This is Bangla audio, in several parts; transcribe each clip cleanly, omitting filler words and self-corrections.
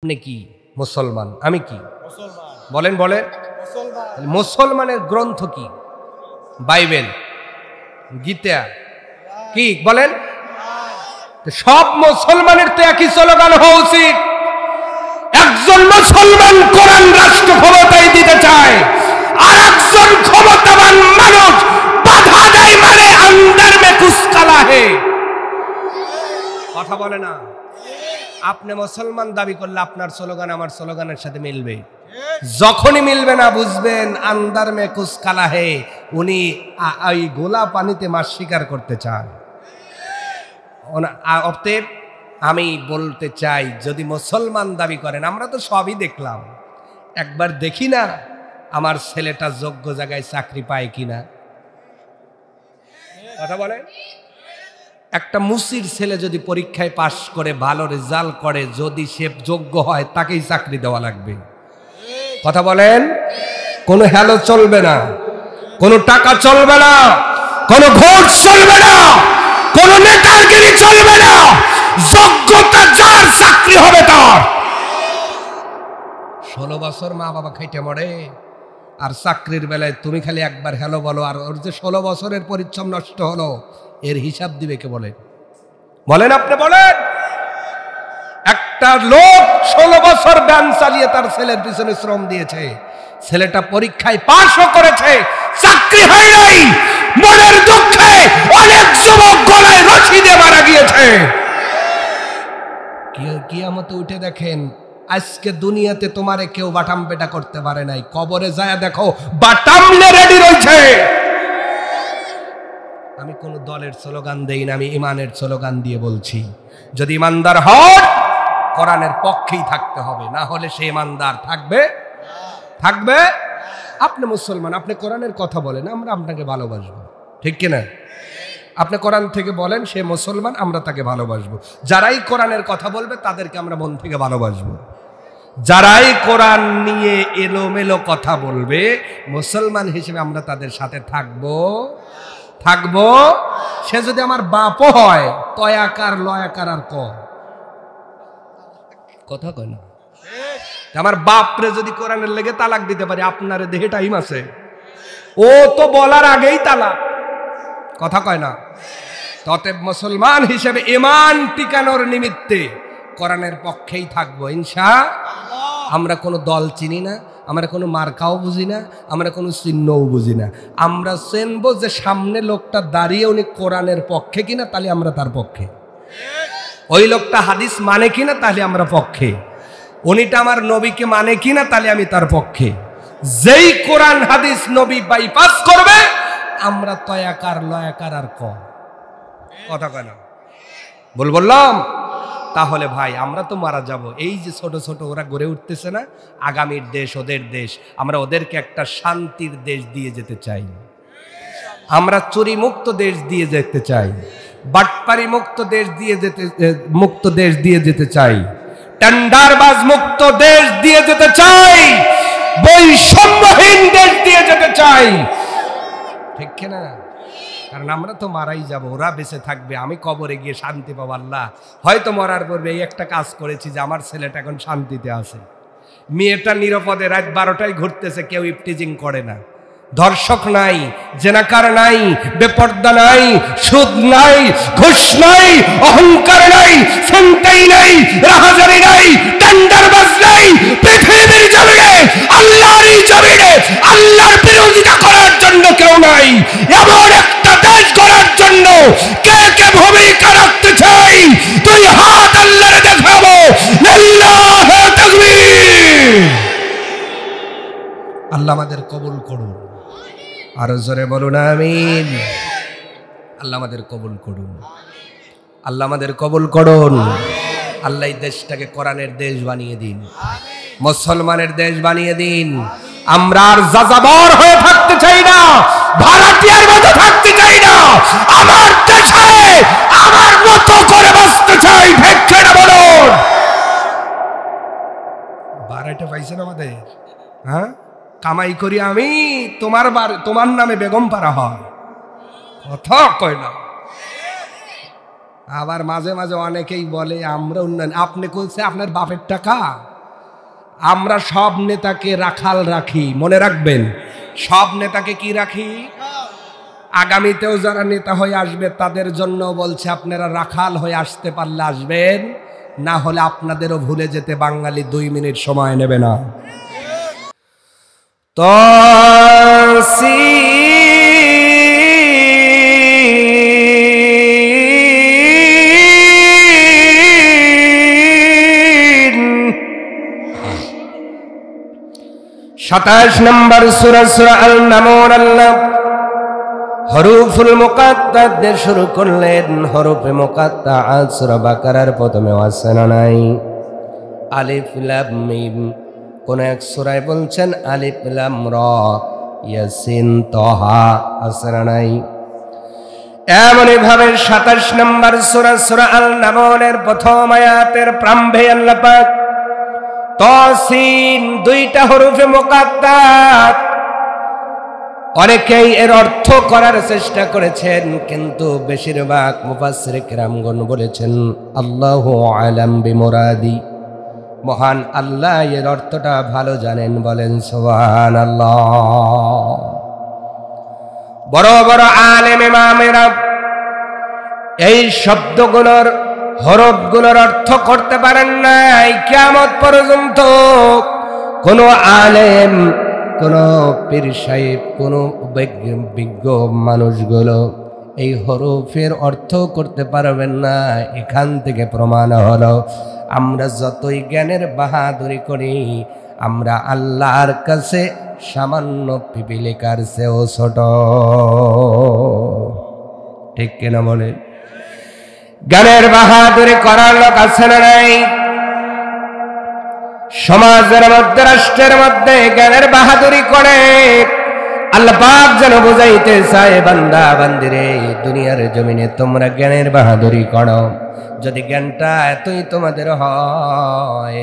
আপনি কি মুসলমান, আমি কি বলেন বলেন। মুসলমানের গ্রন্থ কি? বাইবেল, গীতা, কি বলেন? সব মুসলমানের তো একই স্লোগান হওয়া উচিত। একজন মুসলমান কোরআন রাষ্ট্র ক্ষমতায় দিতে চায়, আর একজন ক্ষমতাবান মানুষ বাধা দেয়, মানে আন্দার মে কুছ কালা হে। কথা বলে না। আপনি মুসলমান দাবি করলে আপনার স্লোগান আমার স্লোগানের সাথে মিলবে, যখনই মিলবে না বুঝবেন আন্দার মে কুছ কালা হে। উনি ওই গোলা পানিতে মাছ শিকার করতে চান। অতএব আমি বলতে চাই, যদি মুসলমান দাবি করেন, আমরা তো সবই দেখলাম, একবার দেখি না আমার ছেলেটা যোগ্য জায়গায় চাকরি পায় কিনা। কথা বলেন। একটা মুসির ছেলে যদি পরীক্ষায় পাশ করে ভালো রেজাল্ট করে, যদি সে যোগ্য হয় তাকেই চাকরি দেওয়া লাগবে। কথা বলেন। কোনো হ্যালো চলবে না, কোনো টাকা চলবে না, কোনো ঘোষ চলবে না, কোনো নেতাগিরি চলবে না। যোগ্যতা যার, চাকরি হবে তার। 16 বছর মা বাবা খাইতে মরে, আর চাকরির বেলায় তুমি খালি একবার হ্যালো বলো, আর ওর যে 16 বছরের পরিশ্রম নষ্ট হলো, এর হিসাব দিবে কে? বলেন বলেন, আপনি বলেন। একটা লোক 16 বছর ব্যান চালিয়ে তার ছেলের পিছনে শ্রম দিয়েছে, ছেলেটা পরীক্ষায় পাশও করেছে, চাকরি হয় নাই। মনের দুঃখে অনেক যুবক গলায় রশি দিয়ে মারা গিয়েছে। কিয়ামতে উঠে দেখেন, আজকে দুনিয়াতে তোমারে কেউ বাটাম পেটা করতে পারে নাই, কবরে যায় দেখো বাটামলে রেডি রয়েছে। আমি কোন দলের স্লোগান দেই না, আমি ইমানের স্লোগান দিয়ে বলছি। যদি ইমানদার হন, কোরআনের পক্ষেই থাকতে হবে, না হলে সে ইমানদার থাকবে থাকবে। আপনি মুসলমান, আপনি কোরআনের কথা বলেন, আমরা আপনাকে ভালোবাসবো, ঠিক কিনা? আপনি কোরআন থেকে বলেন সে মুসলমান, আমরা তাকে ভালোবাসবো। যারাই কোরআনের কথা বলবে তাদেরকে আমরা মন থেকে ভালোবাসবো। যারাই কোরআন নিয়ে এলোমেলো কথা বলবে, মুসলমান হিসেবে আমরা তাদের সাথে থাকবো। সে যদি আমার বাপও হয়, তয়াকার লয়াকার আর কথা কয় না। আমার বাপরে যদি কোরআনের লেগে তালাক দিতে পারে, আপনার দেহে টাইম আছে? ও তো বলার আগেই তালাক। কথা কয় না। অতএব মুসলমান হিসেবে ঈমান টিকানোর নিমিত্তে কোরআনের পক্ষেই থাকবো ইনশাআল্লাহ। আমরা কোনো দল চিনি না, আমরা কোনো মার্কাও বুঝি না, আমরা কোনো চিহ্নও বুঝি না। আমরা চিনবো যে সামনে লোকটা দাঁড়িয়ে উনি কোরআনের পক্ষে কিনা, তাহলে আমরা তার পক্ষে। ওই লোকটা হাদিস মানে কিনা, তাহলে আমরা পক্ষে। উনিটা আমার নবীকে মানে কিনা, তাহলে আমি তার পক্ষে। যেই কোরআন হাদিস নবী বাইপাস করবে, আমরা তয়াকার লয়াকার আর কথা কয় না। বললাম। তাহলে ভাই আমরা তো মারা যাব। এই যে ছোট ছোট ওরা গড়ে উঠতেছে না, আগামীর দেশ ওদের দেশ, আমরা ওদেরকে একটা শান্তির দেশ দিয়ে যেতে চাই। আমরা চুরি মুক্ত দেশ দিয়ে যেতে চাই, বাটপারি মুক্ত দেশ দিয়ে যেতে চাই, টেন্ডারবাজ মুক্ত দেশ দিয়ে যেতে চাই, বৈষম্যহীন দেশ দিয়ে যেতে চাই, ঠিক কিনা? কারণ আমরা তো মারাই যাব, ওরা বেঁচে থাকবে, আমি কবরে গিয়ে শান্তি পাবো। আল্লাহ হয়তো মরার পূর্বে এই একটা কাজ করেছি যে আমার ছেলেটা এখন শান্তিতে আছে, মেয়েটা নিরাপদে রাত 12টায় ঘুরতেছে, কেউ ইফটিজিং করে না, ধর্ষক নাই, জেনাকার নাই, বেপর্দা নাই, সুদ নাই, ঘুষ নাই, অহংকার নাই, ছিনতাই নাই, রাহাজানি নাই, টেন্ডারবাজ নাই। পৃথিবীর জমিনে, আল্লাহরই জমিনে আল্লাহর বিরোধিতা করার জন্য কেউ নাই। এমন একটা দেশ গড়ার জন্য কে কে ভূমিকা রাখতে চাই? তুই হাত আল্লাহরে দেখাবো। লিল্লাহি তাকবীর। আল্লাহ আমাদের কবুল করুন, আরো জোরে বলুন আমিন। আল্লাহ আমাদের কবুল করুন, আল্লাহ আমাদের কবুল করুন। আল্লাহ এই দেশটাকে কোরআনের দেশ বানিয়ে দিন, মুসলমানের দেশ বানিয়ে দিন। আমরা আর যাযাবর হয়ে থাকতে চাই না, ভাড়াটিয়ার মতো থাকতে চাই না। আমার দেশে আমার মতো করে বাঁচতে চাই, ঠিক কিনা বলুন? ভাড়াটা পাইছেন আমাদের? হ্যাঁ, কামাই করি আমি, তোমার নামে বেগম পাড়া হয়, কথা কয় না। আবার মাঝে মাঝে অনেকেই বলে আমরা উন্নয়ন, আপনি কইছে আপনার বাপের টাকা। আমরা সব নেতাকে রাখাল রাখি, মনে রাখবেন, সব নেতাকে কি রাখি। আগামীতেও যারা নেতা হয়ে আসবে তাদের জন্য বলছে আপনারা রাখাল হয়ে আসতে পারলে আসবেন, না হলে আপনাদেরও ভুলে যেতে বাঙালি 2 মিনিট সময় নেবে না। সাতাশ নম্বর সূরা সূরা আল-নামল। আল্লাহ হরুফুল মুকাত্তাত দিয়ে শুরু করলেন। হরফে মুকাত্তাআত সূরা বাকারার প্রথমে আছে না নাই? আলিফ লাম মিম। কোন এক সূরায় বলছেন আলিফ লাম র, ইয়াসিন তাহা, আছে না নাই? এমনই ভাবে 27 নম্বর সূরা সূরা আল-নামলের প্রথম আয়াতের প্রারম্ভে আল্লাহ পাক তাসিন, 2টা হরফে মুকাত্তাত। অনেকেই এর অর্থ করার চেষ্টা করেছেন, কিন্তু বেশিরভাগ মুফাসসিরে কেরামগণ বলেছেন আল্লাহু আলাম বিমুরাদি, মহান আল্লাহ এর অর্থটা ভালো জানেন, বলেন সুবহানাল্লাহ। বড় বড় আলেম ইমামেরা এই শব্দগুলোর হরফগুলোর অর্থ করতে পারেন নাই। কিয়ামত পর্যন্ত কোন আলেম, কোন পীর সাহেব, কোন বিজ্ঞ মানুষগুলো এই হরফের অর্থ করতে পারবেন না। এখান থেকে প্রমাণ হলো আমরা যতই জ্ঞানের বাহাদুরি করি, আমরা আল্লাহর কাছে সামান্য পিপিলিকার চেয়েও ছোট। ঠিক কিনা বলেন? জ্ঞানের বাহাদুরি করার লোক আছে না নাই? সমাজের মধ্যে, রাষ্ট্রের মধ্যে জ্ঞানের বাহাদুরি করে আল্লাহ পাক যেন বুঝাইতে চায়, বান্দা বান্দিরে, দুনিয়ার জমিনে তোমরা জ্ঞানের বাহাদুরি করো, যদি জ্ঞানটা এতই তোমাদের হয়,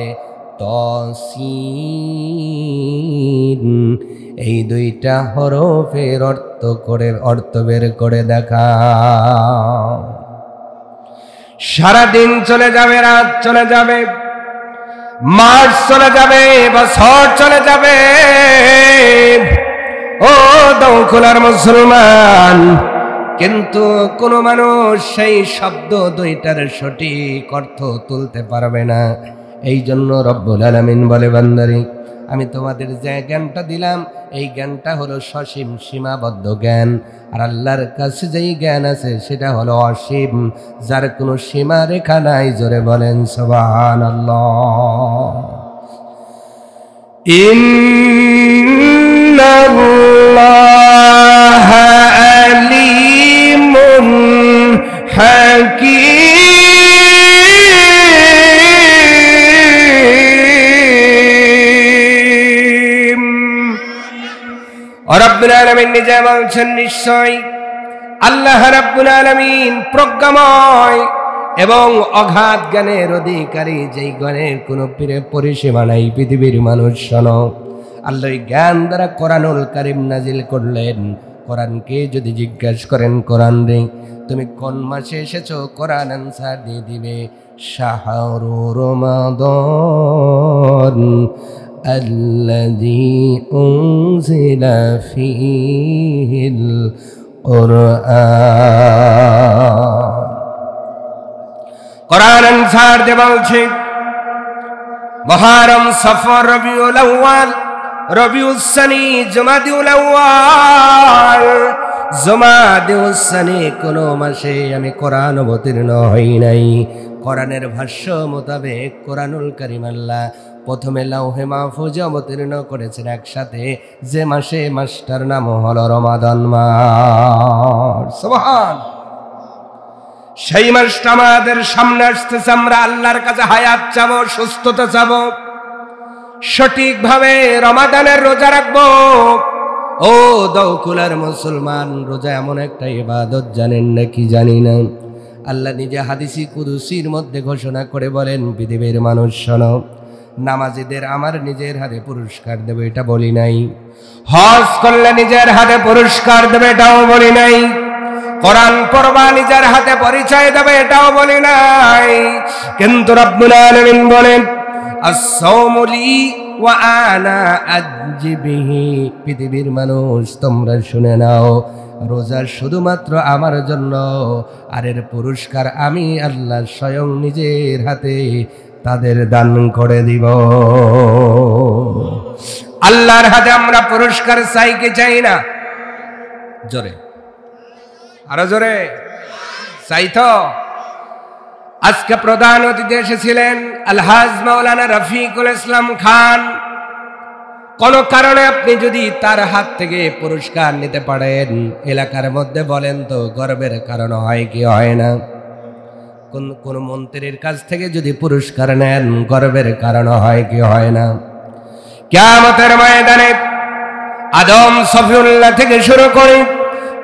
তাসিন, এই 2টা হরফের অর্থ বের করে দেখা। সারাদিন চলে যাবে, রাত চলে যাবে, মাস চলে যাবে, বছর চলে যাবে, ও দৌখোলার মুসলমান, কিন্তু কোন মানুষ সেই শব্দ 2টার সঠিক অর্থ তুলতে পারবে না। এই জন্য রব্বুল আলামিন বলে, বান্দারে, আমি তোমাদের যে জ্ঞানটা দিলাম, এই জ্ঞানটা হলো সসীম, সীমাবদ্ধ জ্ঞান। আর আল্লাহর কাছে যেই জ্ঞান আছে সেটা হলো অসীম, যার কোনো সীমা রেখা নাই। জোরে বলেন সুবহানাল্লাহ। ইন্নাল্লাহা আলিমুন হাকীম। রব্বুল আলামিন নিজে বলছেন, নিশ্চয় আল্লাহ রাব্বুল আলামিন প্রজ্ঞাময় এবং অগাধ জ্ঞানের অধিকারী, যেই জ্ঞানের কোনো পরিসীমা নাই। পৃথিবীর মানুষ শোনো, আল্লাহ জ্ঞান দ্বারা কোরআনুল কারীম নাজিল করলেন। কোরআনকে যদি জিজ্ঞাসা করেন, কোরআন রে তুমি কোন মাসে এসেছো, কোরআন আনসার দিয়ে দিবে, শাহরু রমাদান الذي أنزل فيه القرآن। কোরআন আনসার দিয়ে বলছে মুহররম, সফর, রবিউল আউয়াল, রবিউল সানি, জুমাদিউল আউয়াল, জুমাদিউল সানি, কোন মাসে আমি কোরআন অবতীর্ণ হই নাই। কোরআনের ভাষ্য মোতাবেক কোরআনুল কারীম আল্লাহ প্রথমে লাউহে মাহফুজে অবতীর্ণ করেছেন একসাথে, যে মাসে, মাসটার নাম হলো রমাদান মাস। সুবহান। সেই মাসটা আমাদের সামনে আসতেছে, আমরা আল্লাহর কাছে হায়াত চাবো, সুস্থতা চাবো, সঠিকভাবে রমাদানের রোজা রাখবো। ও দৌকুলার মুসলমান, রোজা এমন একটা ইবাদত, জানেন নাকি জানি না, আল্লাহ নিজে হাদিসি কুদসির মধ্যে ঘোষণা করে বলেন, পৃথিবীর মানুষ শোনো, নামাজীদের আমার নিজের হাতে পুরস্কার দেব, এটা বলি নাই। হজ করলে নিজের হাতে পুরস্কার দেবে, এটাও বলি নাই। কোরআন পড়বা, নিজের হাতে পরিচয় দেবে, এটাও বলি নাই। কিন্তু রব্বুল আলামিন বলেন আস-সাওমু লি ওয়া আনা আজজি বিহি। পৃথিবীর মানুষ তোমরা শুনে নাও, রোজা শুধুমাত্র আমার জন্য, আর এর পুরস্কার আমি আল্লাহ স্বয়ং নিজের হাতে তাদের দান করে দিব। আল্লাহর হাতে আমরা পুরস্কার চাই কি চাই না? জোরে, আরো জোরে চাই তো। আজকে প্রধান অতিথি এসেছিলেন আলহাজ মাওলানা রফিকুল ইসলাম খান। কোন কারণে আপনি যদি তার হাত থেকে পুরস্কার নিতে পারেন, এলাকার মধ্যে বলেন তো গর্বের কারণ হয় কি হয় না? কোন মন্ত্রীর কাছ থেকে যদি পুরস্কার নেন, গর্বের কারণ হয় কি হয় না? কিয়ামতের ময়দানে আদম সফিউল্লাহ থেকে শুরু করে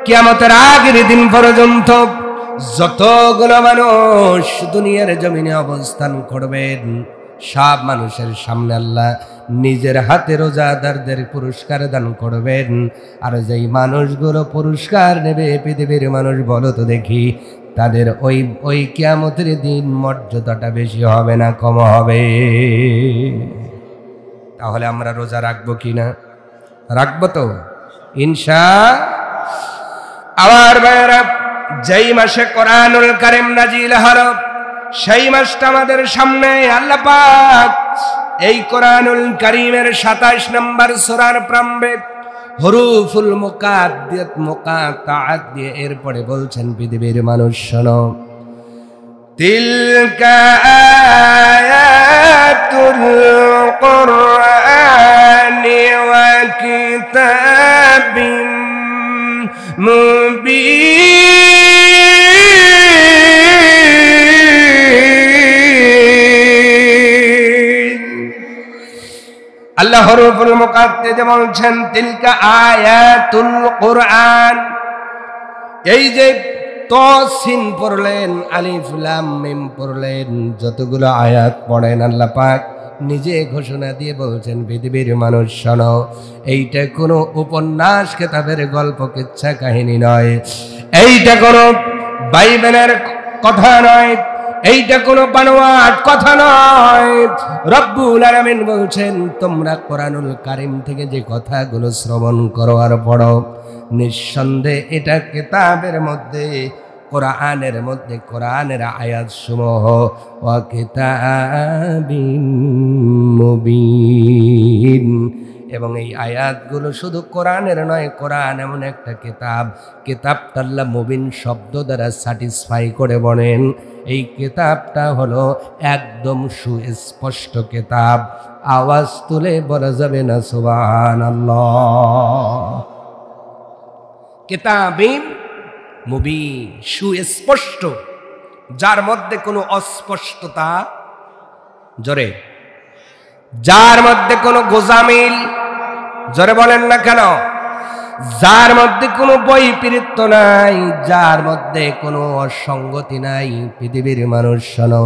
কিয়ামতের আগের দিন পর্যন্ত যতগুলো মানুষ দুনিয়ার জমিনে অবস্থান করবেন, সব মানুষের সামনে আল্লাহ নিজের হাতে রোজাদারদের পুরস্কার দান করবেন। আর যেই মানুষগুলো পুরস্কার নেবে, পৃথিবীর মানুষ বলো তো দেখি, তাদের ওই কিয়ামতের দিন মর্যাদাটা বেশি হবে না কম হবে? তাহলে আমরা রোজা রাখবো কিনা? রাখবো তো আমার ভাইয়েরা। যেই মাসে কোরআনুল কারীম নাজিল হলো, সেই মাসটা আমাদের সামনে। আল্লাহ পাক এই কোরআনুল কারীমের 27 নম্বর সূরার প্রারম্ভে হুরুফুল মুকাত্তাআত দিয়ে এরপরে বলছেন, পৃথিবীর মানুষ শোনো, তিলকা আয়াতুল কুরআনি ওয়া কিতাবিম মুবিন। আল্লাহ হুরুফুল মুকাত্তাতে বলছেন তিলকা আয়াতুল কুরআন। এই যে তসিন পড়লেন, আলিফ লাম মিম পড়লেন, যতগুলো আয়াত পড়েন আল্লাহ পাক নিজে ঘোষণা দিয়ে বলছেন, পৃথিবীর মানুষ শোনো, এইটা কোনো উপন্যাস কিতাবের গল্প কিচ্ছা কাহিনী নয়, এইটা কোনো বাইবেলের কথা নয়, এইটা কোনো বানোয়াট কথা নয়। রব্বুল আলামিন বলছেন, তোমরা কোরআনুল কারীম থেকে যে কথাগুলো শ্রবণ করো আর পড়ো, নিঃসন্দেহে এটা কিতাবের মধ্যে, কোরআনের মধ্যে কোরআনের আয়াত সমূহ ওয়া কিতাবিম মুবিন। এবং এই আয়াতগুলো শুধু কোরআনের নয়, কোরআন এমন একটা কিতাব, কিতাবটা আল্লাহ মুবিন শব্দ দ্বারা স্যাটিসফাই করে বলেন, এই কিতাবটা হলো একদম সুস্পষ্ট কিতাব। আওয়াজ তুলে বলা যাবে না সুবহানাল্লাহ। কিতাবিম মুবিন, সুস্পষ্ট, যার মধ্যে কোনো অস্পষ্টতা, জোরে, যার মধ্যে কোনো গোজামিল, জোরে বলেন না কেন, যার মধ্যে কোনো বৈপরীত্য নাই, যার মধ্যে কোনো অসঙ্গতি নাই। পৃথিবীর মানুষ শোনো,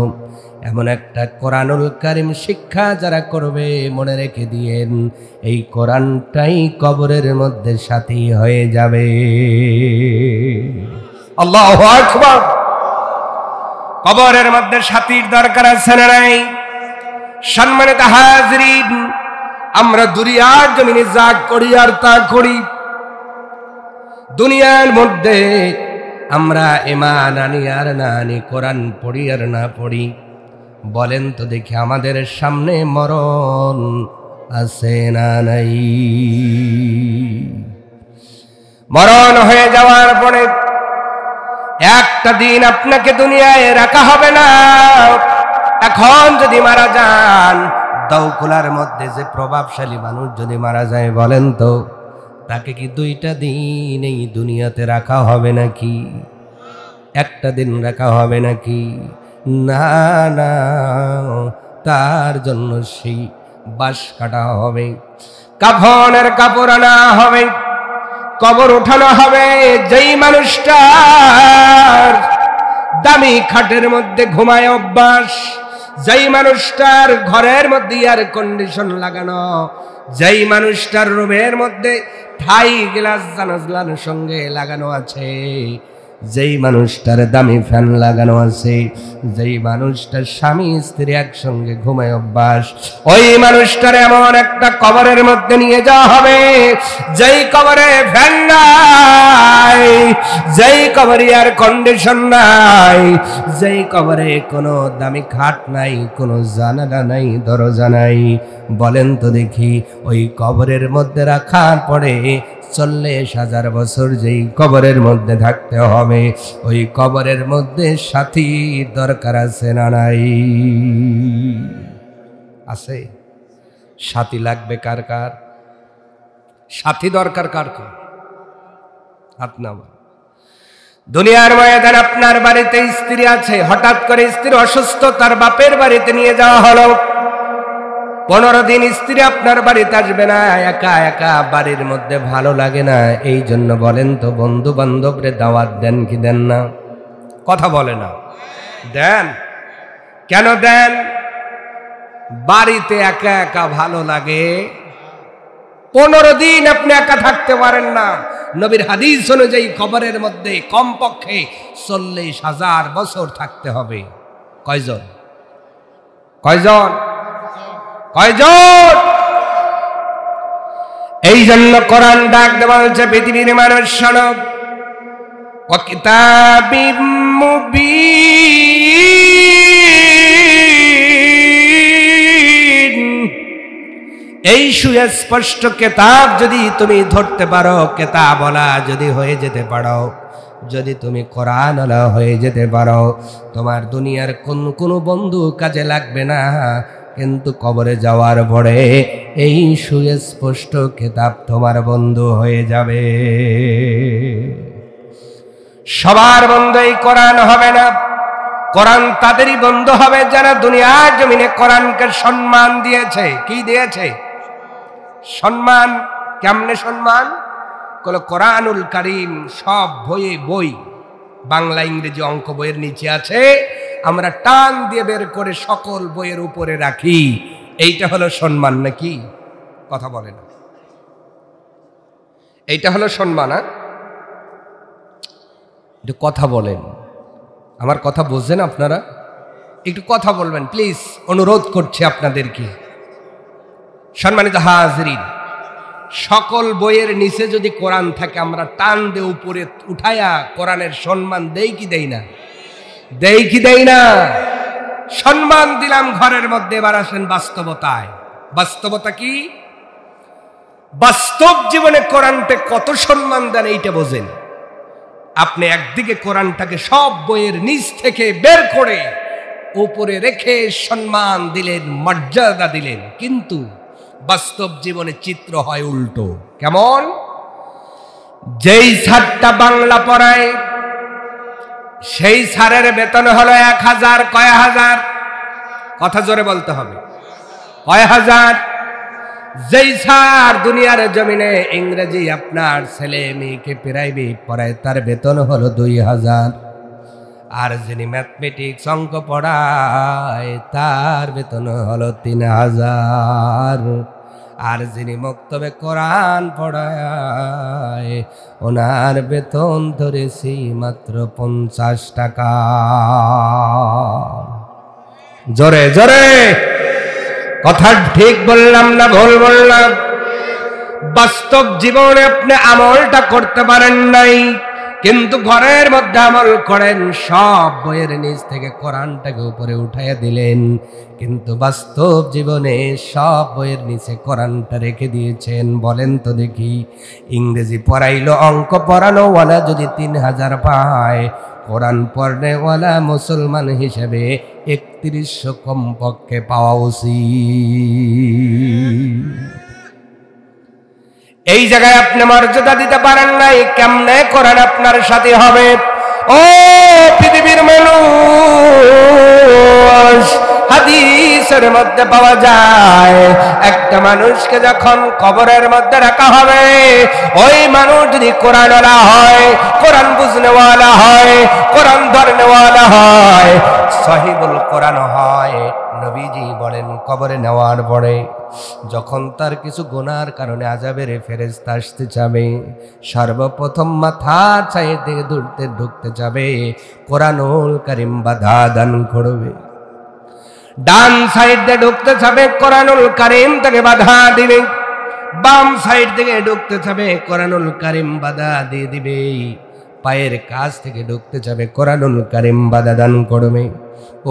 এমন একটা কোরআনুল কারীম শিক্ষা যারা করবে, মনে রেখে দিয়েন, এই কোরআনটাই কবরের মধ্যে সাথী হয়ে যাবে। আল্লাহু আকবার। কবরের মধ্যে সাথীর দরকার আছে না নাই? সম্মানিত হাজরিন, আমরা দুনিয়ার জমিনে যা করি আর তা করি, দুনিয়ার মধ্যে আমরা ঈমান আনি আর না আনি, কোরআন পড়ি আর না পড়ি, বলেন তো দেখি আমাদের সামনে মরণ আছে না নাই? মরণ হয়ে যাওয়ার পরে একটা দিন আপনাকে দুনিয়ায় রাখা হবে না। এখন যদি মারা যান, দাউকুলার মধ্যে যে প্রভাবশালী মানুষ যদি মারা যায়, বলেন তো তাকে কি 2টা দিন এই দুনিয়াতে রাখা হবে নাকি? একটা দিন রাখা হবে নাকি? না না, তার জন্য সেই বাঁশ কাটা হবে, কাফনের কাপড় আনা হবে, কবর উঠানো হবে। যেই মানুষটার দামি খাটের মধ্যে ঘুমায় অভ্যাস, যেই মানুষটার ঘরের মধ্যে এয়ার কন্ডিশন লাগানো, যেই মানুষটার রুমের মধ্যে ঠাই গ্লাস জানালার সঙ্গে লাগানো আছে, যেই মানুষটার দামি ফ্যান লাগানো আছে, যেই মানুষটার স্বামী স্ত্রী একসঙ্গে ঘুমায় অভ্যাস, ওই মানুষটার এমন একটা কবরের মধ্যে নিয়ে যাওয়া হবে যেই কবরে ফ্যান নাই, যেই কবরে এয়ার কন্ডিশন নাই, যেই কবরে কোনো দামি খাট নাই, কোনো জানালা নাই, দরজা নাই। বলেন তো দেখি, ওই কবরের মধ্যে রাখার পরে 40,000 বছর যেই কবরের মধ্যে থাকতে হবে, ওই কবরের মধ্যে সাথীর দরকার আছে না নাই? আছে। সাথী লাগবে কার কার? সাথী দরকার কার কার? হাত নামা। দুনিয়ার ময়দান আপনার বাড়িতে স্ত্রী আছে, হঠাৎ করে স্ত্রী অসুস্থ, তার বাপের বাড়িতে নিয়ে যাওয়া হলো। 15 দিন স্ত্রী আপনার বাড়িতে আসবে না, একা একা বাড়ির মধ্যে ভালো লাগে না। এই জন্য বলেন তো, বন্ধু বান্ধবরে দাওয়াত দেন কি দেন না? কথা বলে না, দেন। কেন দেন? বাড়িতে একা একা ভালো লাগে। 15 দিন আপনি একা থাকতে পারেন না। নবীর হাদিস অনুযায়ী কবরের মধ্যে কমপক্ষে 40,000 বছর থাকতে হবে। কয়জন? কয়জন? কয়জন? এই জন্য কোরআন ডাক দেওয়া হচ্ছে, পৃথিবীর মানুষ শোনো, ওয়া কিতাবিম মুবিন, এই সুস্পষ্ট কিতাব যদি তুমি ধরতে পারো, কিতাবওয়ালা যদি হয়ে যেতে পারো, যদি তুমি কোরআনওয়ালা হয়ে যেতে পারো, তোমার দুনিয়ার কোনো বন্ধু কাজে লাগবে না, কিন্তু কবরে যাওয়ার পরে এই সুস্পষ্ট কিতাব তোমার বন্ধু হয়ে যাবে। সবার বন্ধু এই কোরআন হবে না। কোরআন তাদেরই বন্ধু হবে যারা দুনিয়ার জমিনে কোরআনকে সম্মান দিয়েছে। কি দিয়েছে? সম্মান। কেমনে সম্মান? কোরআনুল কারীম সব বইয়ে বই, বাংলা ইংরেজি অঙ্ক বইয়ের নিচে আছে, আমরা টান দিয়ে বের করে সকল বইয়ের উপরে রাখি। এইটা হলো সম্মান নাকি? কথা বলে না। এইটা হলো সম্মান। একটু কথা বলেন, আমার কথা বুঝছেন আপনারা? একটু কথা বলবেন প্লিজ, অনুরোধ করছি আপনাদেরকে। সম্মানিত হাজরিন, সকল বইয়ের নিচে যদি কোরআন থাকে, আমরা টান দিয়ে উপরে উঠায়া কোরআনের সম্মান দেই কি দেই না? দেই কি দেই না? সম্মান দিলাম ঘরের মধ্যে। এবার আসেন বাস্তবতায়। বাস্তবতা কি? বাস্তব জীবনে কোরআনকে কত সম্মান দেন এইটা বোঝেন। আপনি একদিকে কোরআনটাকে সব বইয়ের নিচ থেকে বের করে উপরে রেখে সম্মান দিলেন, মর্যাদা দিলেন, কিন্তু বাস্তব জীবনে চিত্র হয় উল্টো। কেমন? যেই ছাত্রটা বাংলা পড়ায়, সেই স্যারের বেতন হলো 1000। কয় হাজার? কথা জোরে বলতে হবে। কয় হাজার? যেই স্যার দুনিয়ার জমিনে ইংরেজি আপনার ছেলে মেয়েকে প্রাইভেট পড়ায়, তার বেতন হলো 2000। আর যিনি ম্যাথমেটিক্স অঙ্ক পড়ায়, তার বেতন হলো 3000। আর যিনি মক্তবে কোরআন পড়ায়, ওনার বেতন ধরেছি মাত্র 50 টাকা। জোরে জোরে কথা ঠিক বললাম না ভুল বললাম? বাস্তব জীবনে আপনি আমলটা করতে পারেন নাই, কিন্তু ঘরের মধ্যে আমল করেন, সব বইয়ের নিচ থেকে কোরআনটাকে উপরে উঠাইয়া দিলেন, কিন্তু বাস্তব জীবনে সব বইয়ের নিচে কোরআনটা রেখে দিয়েছেন। বলেন তো দেখি, ইংরেজি পড়াইলো, অঙ্ক পড়ানোওয়ালা যদি 3000 পায়, কোরআন পড়নেওয়ালা মুসলমান হিসেবে 3100 কমপক্ষে পাওয়া উচিত। এই জায়গায় আপনি মর্যাদা দিতে পারেন নাই, কেমনে কোরআন আপনার সাথে হবে? ও পৃথিবীর মানুষ, মানুষ হাদিসের মধ্যে পাওয়া যায়, একটা মানুষকে যখন কবরের মধ্যে রাখা হবে, ওই মানুষ যদি কোরআনওয়ালা হয়, কোরআন বুঝনেওয়ালা হয়, কোরআন ধরনেওয়ালা হয়, সাহিবুল কোরআন হয়, নবীজি বলেন কবরে নেওয়ার পরে যখন তার কিছু গুনার কারণে আযাবের ফেরেশতা আসতে যাবে, সর্বপ্রথম মাথা চাইয়ে দিকে ঢুকতে যাবে, কোরআনুল কারীম বাধা দান করবে। ডান সাইড দিয়ে ঢুকতে যাবে, কোরআনুল কারীম তাকে বাধা দিবে। বাম সাইড থেকে ঢুকতে যাবে, কোরআনুল কারীম বাধা দিয়ে দিবে। পায়ের কাছ থেকে ঢুকতে যাবে, কোরআনুল কারীম বাধা দান করবে।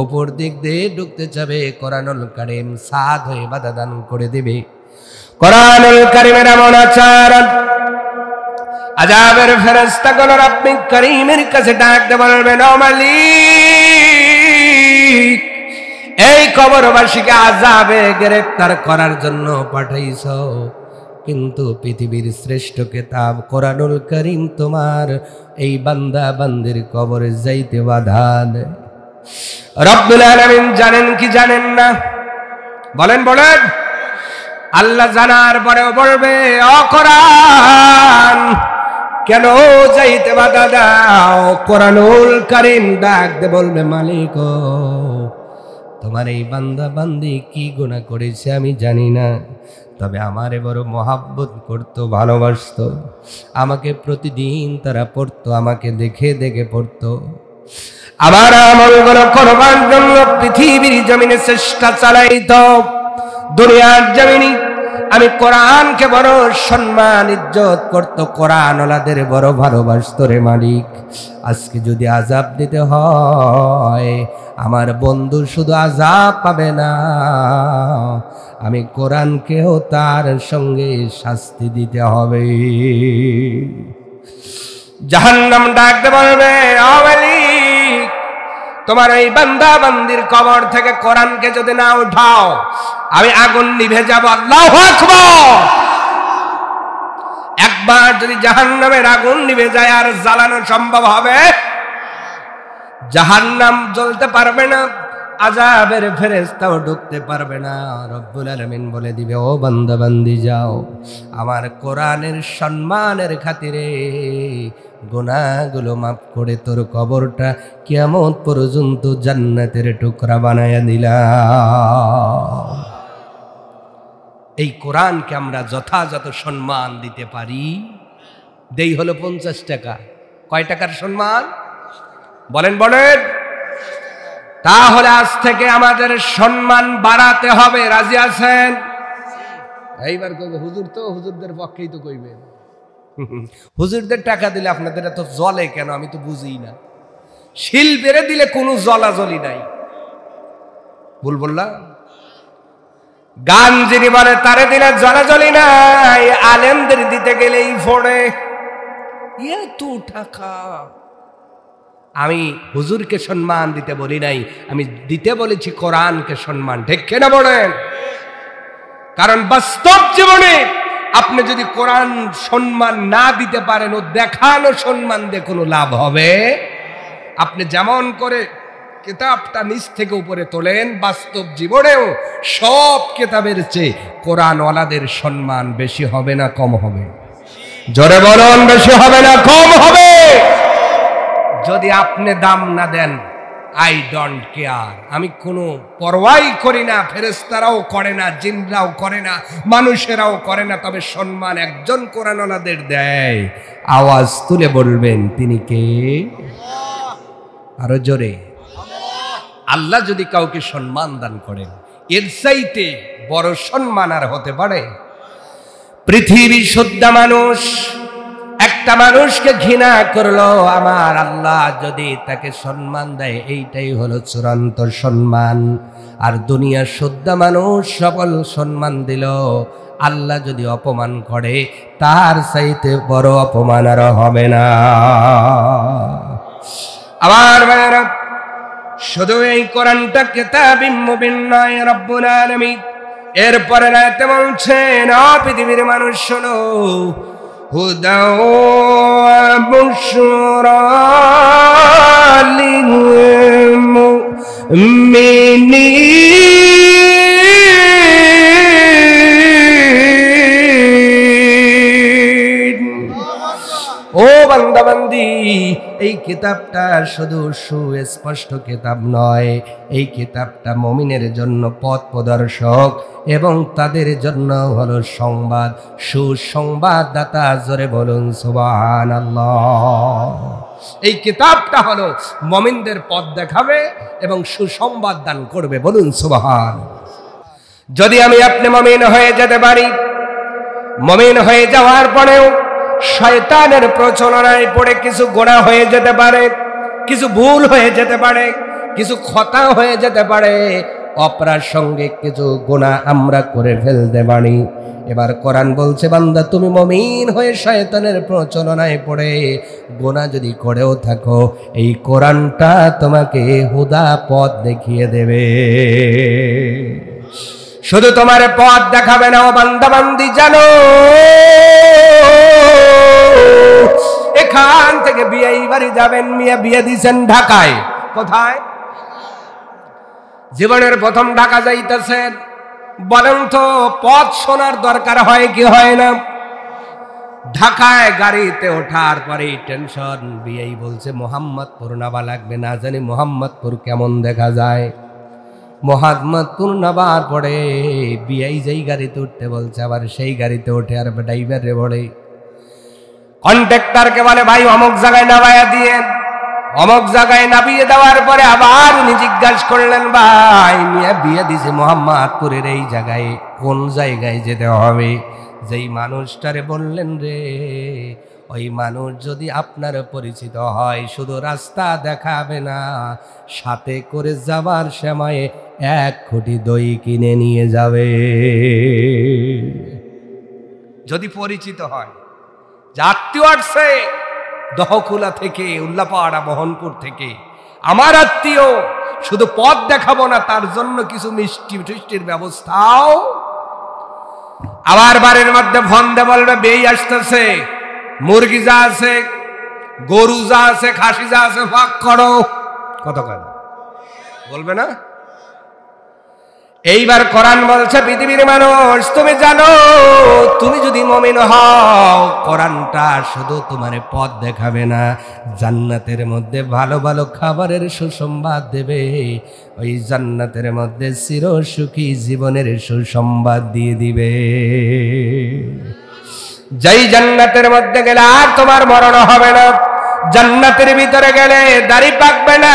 উপর দিক দিয়ে ঢুকতে যাবে, কোরআনুল কারীম সাদ হয়ে বাধা দান করে দিবে। কোরআনুল কারীমের এমন আচরণ, আযাবের ফেরেশতাগুলো রব্বিক কারীমের কাছে ডাকতে বলবেন, ও মালিক, এই কবরবাসীকে আযাবে গ্রেফতার করার জন্য পাঠাইছো, কিন্তু পৃথিবীর শ্রেষ্ঠ কিতাব কোরআনুল কারীম তোমার এই বান্দা বান্দির কবরে যাইতে বাধা দেয়। রব্বুল আলামিন জানেন কি জানেন না? বলেন বলেন। আল্লাহ জানার পরেও বলবে, ও কোরআন কেন যাইতে বাধা দাও? কোরআনুল কারীম ডাক দে বলবে, মালিক তোমার এই বান্দা বান্দি কি গুনাহ করেছে আমি জানি না, তবে আমারে বড় মহাব্বত করতো, ভালোবাসতো, আমাকে প্রতিদিন তারা পড়তো, আমাকে দেখে দেখে পড়তো, আমার আমলগুলো করবার জন্য পৃথিবীর জমিনে চেষ্টা চালাইতো, দুনিয়ার জমিনে আমি কোরআনকে বড় সম্মান ইজ্জত করতো, কোরআনওয়ালাদের বড় ভালোবাসতো রে মালিক। আজকে যদি আযাব দিতে হয়, আমার বন্ধু শুধু আযাব পাবে না, আমি কোরআনকেও তার সঙ্গে শাস্তি দিতে হবে। জাহান্নাম ডাকতে বলবে, ও মালিক, তোমার এই বান্দা বান্দির কবর থেকে কোরআনকে যদি না উঠাও, আমি আগুন নিভে যাব। আল্লাহু আকবার। একবার যদি জাহান্নামের আগুন নিভে যায়, আর জ্বালানো সম্ভব হবে? জাহান্নাম জ্বলতে পারবে না, আযাবের ফেরেশতাও ঢুকতে পারবে না। রব্বুল আলামিন বলে দিবে, ও বান্দা বান্দি যাও, আমার কোরআনের সম্মানের খাতিরে গুনাহগুলো মাফ করে তোর কবরটা কিয়ামত পর্যন্ত জান্নাতের টুকরা বানায়া দিলাম। এই কোরআনকে আমরা যথাযথ সম্মান দিতে পারি, দেই হলো 50 টাকা। কয় টাকার সম্মান? বলেন বলেন। তাহলে আজ থেকে আমাদের সম্মান বাড়াতে হবে। রাজি আছেন? এইবার কইবে, হুজুর তো হুজুরদের পক্ষেই তো কইবে। হুজুরদের টাকা দিলে আপনাদের এত জ্বলে কেন আমি তো বুঝি না। শিল্পেরে দিলে কোনো জ্বলাজ্বলি নাই। ভুল বললাম? গান যিনি বলে তারে দিলে জ্বলাজ্বলি নাই, আলেমদের দিতে গেলেই ফোড়ে। এত টাকা। আমি হুজুরকে সম্মান দিতে বলি নাই, আমি দিতে বলেছি কোরআনকে সম্মান। ঠিক কিনা বলেন? কারণ বাস্তব জীবনে আপনি যদি কোরআন সম্মান না দিতে পারেন, ও দেখানো সম্মান দিয়ে কোনো লাভ হবে? আপনি যেমন করে কিতাবটা নিচ থেকে উপরে তোলেন, বাস্তব জীবনেও সব কিতাবের চেয়ে কোরআনওয়ালাদের সম্মান বেশি হবে না কম হবে? জোরে বলুন, বেশি হবে না কম হবে? যদি আপনি দাম না দেন, আই ডোন্ট কেয়ার, আমি কোনো পরোয়াই করি না, ফেরেশতারাও করে না, জিনরাও করে না, মানুষেরাও করে না, তবে সম্মান একজন কোরআনওয়ালাদের দেয়। আওয়াজ তুলে বলবেন, তিনি কে? আরো জোরে। আল্লাহ যদি কাউকে সম্মান দান করেন, এর চাইতে বড় সম্মান আর হতে পারে? পৃথিবী শুদ্ধা মানুষ একটা মানুষকে ঘৃণা করলো, আমার আল্লাহ যদি তাকে সম্মান দেয়, এইটাই হলো চূড়ান্ত সম্মান। আর দুনিয়া শুদ্ধা মানুষ সকল সম্মান দিল, আল্লাহ যদি অপমান করে, তার চাইতে বড় অপমান আর হবে না। আমার ভাইরা, শুধু এই কোরআনটা কিতাবুম মুবিন নয়, রব্বুল আলামিন এরপরে রাতে বলছেন, পৃথিবীর মানুষ শোনো, হুদা ওয়া বুশরা লিল মিনি ও বান্দা বান্দি, এই কিতাবটা শুধু সুস্পষ্ট কিতাব নয়, এই কিতাবটা মুমিনের জন্য পথ প্রদর্শক এবং তাদের জন্য হলো সংবাদ, সুসংবাদদাতা। জোরে বলুন সুবহানাল্লাহ। এই কিতাবটা হলো মুমিনদের পথ দেখাবে এবং সুসংবাদ দান করবে। বলুন সুবহান। যদি আমি আপনি মুমিন হয়ে যেতে পারি, মুমিন হয়ে যাওয়ার পরেও শয়তানের প্রচলনায় পড়ে কিছু গোনাহ হয়ে যেতে পারে, কিছু ভুল হয়ে যেতে পারে, কিছু খতা হয়ে যেতে পারে, অপ্রাসঙ্গিক কিছু গুনাহ আমরা করে ফেলতে পারি। এবার কোরআন বলছে, বান্দা তুমি মুমিন হয়ে শয়তানের প্রচলনায় পড়ে গুনাহ যদি করেও থাকো, এই কোরআনটা তোমাকে হুদা পথ দেখিয়ে দেবে। শুধু তোমার পথ দেখাবে না ও বান্দা বান্দি, জানো এখান থেকে বিয়ে বাড়ি যাবেন, মিয়া বিয়ে দিয়েছেন ঢাকায়। কোথায়? জীবনের প্রথম ঢাকা যাইতেছেন, বলেন তো পথ শোনার দরকার হয় কি হয় না? ঢাকায় গাড়িতে ওঠার পরে টেনশন, বিয়েই বলছে মোহাম্মদপুর নাবা লাগবে, না জানি মোহাম্মদপুর কেমন দেখা যায়। মোহাম্মদপুর নাবার পরে বিয়েই যেই গাড়িতে উঠতে বলছে, আবার সেই গাড়িতে ওঠে আর ড্রাইভারে বলে, কন্ট্রাক্টরকে বলে ভাই অমুক জায়গায় নামায়া দিয়ে, অমুক জায়গায় নামিয়ে দেওয়ার পরে আবার উনি জিজ্ঞাসা করলেন, ভাই মিয়া বিয়ে দিছে মোহাম্মদপুরের এই জায়গায়, কোন জায়গায় যেতে হবে? যেই মানুষটারে বললেন রে, ওই মানুষ যদি আপনার পরিচিত হয়, শুধু রাস্তা দেখাবে না, সাথে করে যাবার সময় 1 কোটি দই কিনে নিয়ে যাবে। যদি পরিচিত হয়, আত্মীয় আসছে দহকুলা থেকে, উল্লাপাড়া মোহনপুর থেকে, আমার আত্মীয়, শুধু পথ দেখাবো না, তার জন্য কিছু মিষ্টি টিষ্টির ব্যবস্থাও। আবার বাড়ির মধ্যে ফোন দিয়ে বলবে বেই আসতেছে, মুরগি যা আছে, গরু যা আছে, খাসি যা আছে ভাগ করো। কত কথা বলবে না? এইবার কোরআন বলছে, পৃথিবীর মানুষ তুমি জানো, তুমি যদি মুমিন হও, কোরআনটা শুধু তোমার পথ দেখাবে না, জান্নাতের মধ্যে ভালো ভালো খাবারের সুসংবাদ দেবে, ওই জান্নাতের মধ্যে চির সুখী জীবনের সুসংবাদ দিয়ে দিবে। যেই জান্নাতের মধ্যে গেলে আর তোমার মরণ হবে না, জান্নাতের ভিতরে গেলে দাড়ি পাকবে না,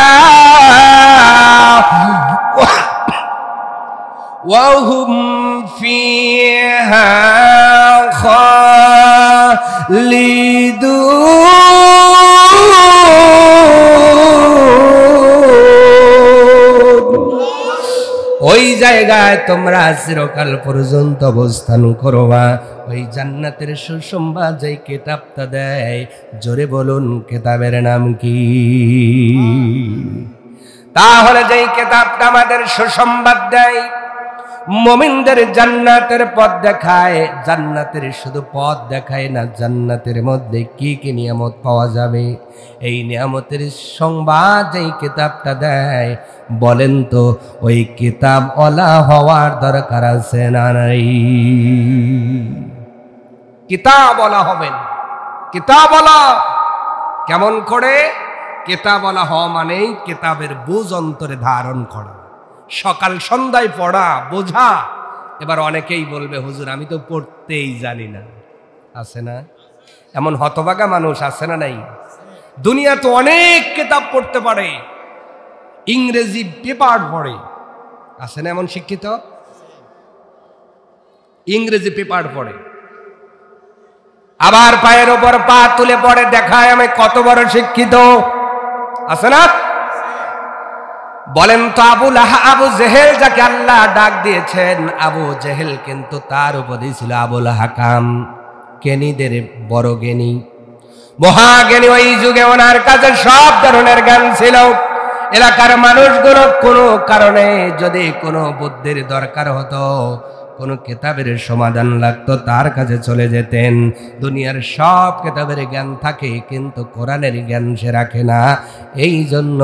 وهم فيها خالدون। ওই জায়গায় তোমরা চিরকাল পর্যন্ত অবস্থান করবা। ওই জান্নাতের সুসংবাদ যেই কিতাবটা দেয়, জোরে বলুন কিতাবের নাম কি? তাহলে যেই কিতাবটা আমাদের সুসংবাদ দেয়, মুমিনদের জান্নাতের পথ দেখায়, জান্নাতের শুধু পথ দেখায় না, জান্নাতের মধ্যে কি কি নিয়ামত পাওয়া যাবে, এই নিয়ামতের সংবাদ যেই কিতাবটা দেয়, বলেন তো ওই কিতাব ওয়ালা হওয়ার দরকার আছে না নাই? কিতাব ওয়ালা হবেন। কিতাব ওয়ালা কেমন করে? কিতাব ওয়ালা হওয়া মানেই কিতাবের বুঝ অন্তরে ধারণ করা, সকাল সন্ধ্যায় পড়া, বোঝা। এবার অনেকেই বলবে হুজুর আমি তো পড়তেই জানি না। আছে না এমন হতভাগা মানুষ? আছে না নাই? দুনিয়া তো অনেক কিতাব পড়তে পারে, ইংরেজি পেপার পড়ে। আছে না এমন শিক্ষিত? ইংরেজি পেপার পড়ে, আবার পায়ের ওপর পা তুলে পড়ে, দেখায় আমি কত বড় শিক্ষিত। আছে না? বলেন তো আবু জেহেল যাকে আল্লাহ ডাক দিয়েছেন, আবু জেহেল কিন্তু তার উপাধি ছিল আবুল হাকাম, জ্ঞানীদের বড় জ্ঞানী, মহাজ্ঞানী। ওই যুগে ওনার কাছে সব ধরনের জ্ঞান ছিল। এলাকার মানুষগুলো কোনো কারণে যদি কোনো বুদ্ধির দরকার হতো, কোন কিতাবের সমাধান লাগতো তার কাছে চলে যেতেন। দুনিয়ার সব কিতাবের জ্ঞান থাকে কিন্তু কোরআনের জ্ঞান সে রাখে না। এই জন্য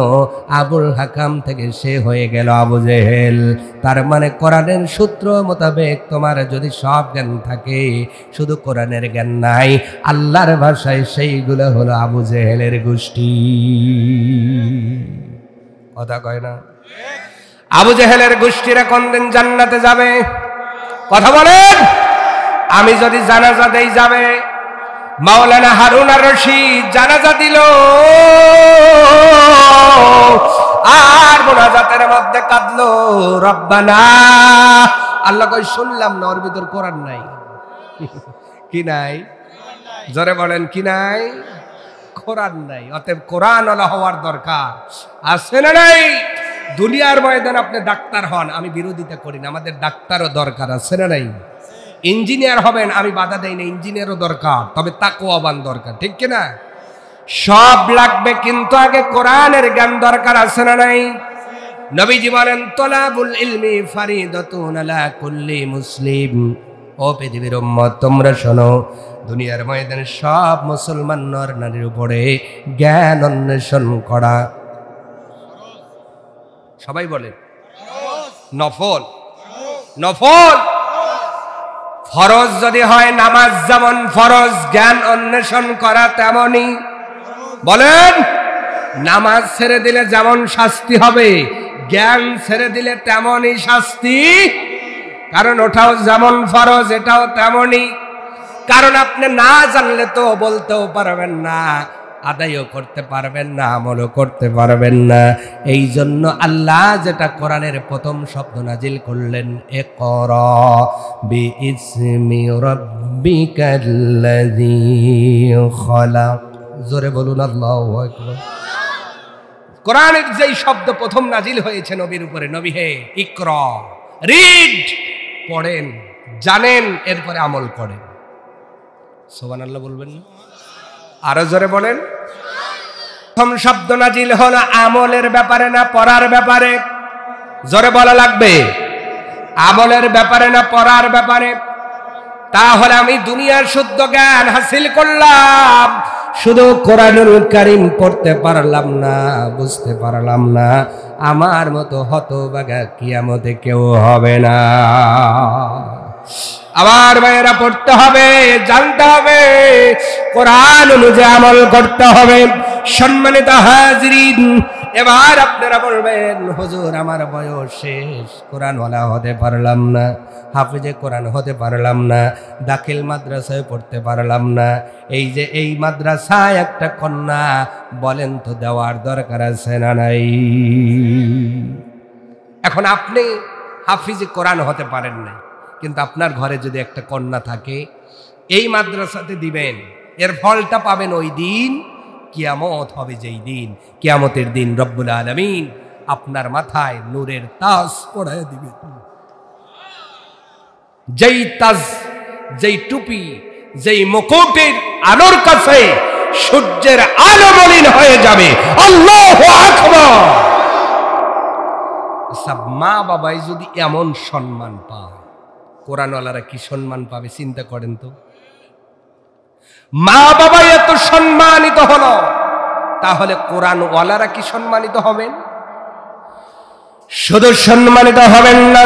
আবুল হাকাম থেকে সে হয়ে গেল আবু জেহেল। তার মানে কোরআনের সূত্র মোতাবেক তোমার যদি সব জ্ঞান থাকে, শুধু কোরআনের জ্ঞান নাই, আল্লাহর ভাষায় সেইগুলো হলো আবু জেহেলের গোষ্ঠী। কথা কয় না? আবু জেহেলের গোষ্ঠীরা কোনদিন জান্নাতে যাবে? কথা বলেন। আমি যদি জানাজা দেই যাবে। মাওলানা হারুন আর রশিদ জানাজা দিল আর মোনাজাতের মধ্যে কাঁদলো, রব্বানা। আল্লাহ কই শুনলাম না, ওর ভিতর কোরআন নাই। কি নাই? জোরে বলেন, কি নাই? কোরআন নাই। অতএব কোরআন ওয়ালা হওয়ার দরকার আছে না নাই? দুনিয়ার ময়দান আপনি ডাক্তার হন, আমি বিরোধিতা করি না, আমাদের ডাক্তারও দরকার আছে না নাই? ইঞ্জিনিয়ার হবেন, আমি বাধা দেই না, ইঞ্জিনিয়ারও দরকার, তবে তাকওয়াবান দরকার, ঠিক কিনা? সব লাগবে কিন্তু আগে কোরআনের জ্ঞান দরকার আছে না নাই? নবীজি বলেন তলাবুল ইলমি ফারিদাতুন আলা কুল্লি মুসলিম। ও পৃথিবীর উম্মত তোমরা শোনো, দুনিয়ার ময়দানে সব মুসলমান নর নারীর উপরে জ্ঞান অন্বেষণ করা, সবাই বলে নফল। নফল ফরজ যদি হয়, নামাজ যেমন ফরজ, জ্ঞান অন্বেষণ করা তেমনই। বলেন, নামাজ ছেড়ে দিলে যেমন শাস্তি হবে, জ্ঞান ছেড়ে দিলে তেমনই শাস্তি। কারণ ওটাও যেমন ফরজ, এটাও তেমনই। কারণ আপনি না জানলে তো বলতেও পারবেন না, আদায়ও করতে পারবেন না, আমলও করতে পারবেন না। এই জন্য আল্লাহ যেটা কোরআনের প্রথম শব্দ নাজিল করলেন, ইকরা বিইসমি রাব্বিকাল্লাযী খলাক। জোরে বলুন আল্লাহু আকবার। কোরআনের যেই শব্দ প্রথম নাজিল হয়েছে নবীর উপরে, নবী হে ইকরা, রিড, পড়েন, জানেন, এরপরে আমল করেন। সুবহানাল্লাহ বলবেন না? আরো জোরে বলেন। প্রথম শব্দ নাজিল হলো আমলের ব্যাপারে না পড়ার ব্যাপারে? জোরে বলা লাগবে। আমলের ব্যাপারে না পড়ার ব্যাপারে? তাহলে আমি দুনিয়ার শুদ্ধ জ্ঞান হাসিল করলাম, শুধু কোরআনুল কারীম পড়তে পারলাম না, বুঝতে পারলাম না, আমার মতো হতভাগা কিয়ামতে কেউ হবে না। আমার ভাইয়েরা পড়তে হবে, জানতে হবে, কোরআন অনুযায়ী আমল করতে হবে। সম্মানিত হাজিরিন, এবার আপনারা বলবেন হুজুর আমার বয়স শেষ, কোরআনওয়ালা হতে পারলাম না, হাফেজে কোরআন হতে পারলাম না, দাখিল মাদ্রাসায় পড়তে পারলাম না। এই যে এই মাদ্রাসায় একটা কন্যা, বলেন তো দেওয়ার দরকার আছে না নাই? এখন আপনি হাফিজে কোরআন হতে পারেন না, কিন্তু আপনার ঘরে যদি একটা কন্যা থাকে, এই মাদ্রাসাতে দিবেন, এর ফলটা পাবেন ওই দিন। কিয়ামত হবে যেই দিন, কিয়ামতের দিন রব্বুল আলামিন আপনার মাথায় নূরের তাজ পরায় দিবেন। যেই তাজ, যেই টুপি, যেই মুকুটের আলোর কাছে সূর্যের আলো মলিন হয়ে যাবে। আল্লাহু আকবার। সব মা বাবাই যদি এমন সম্মান পায়, কোরআনওয়ালারা কি সম্মান পাবে চিন্তা করেন তো। মা বাবা এত সম্মানিত হলো, তাহলে কোরআনওয়ালারা কি সম্মানিত হবেন? শুধু সম্মানিত হবেন না,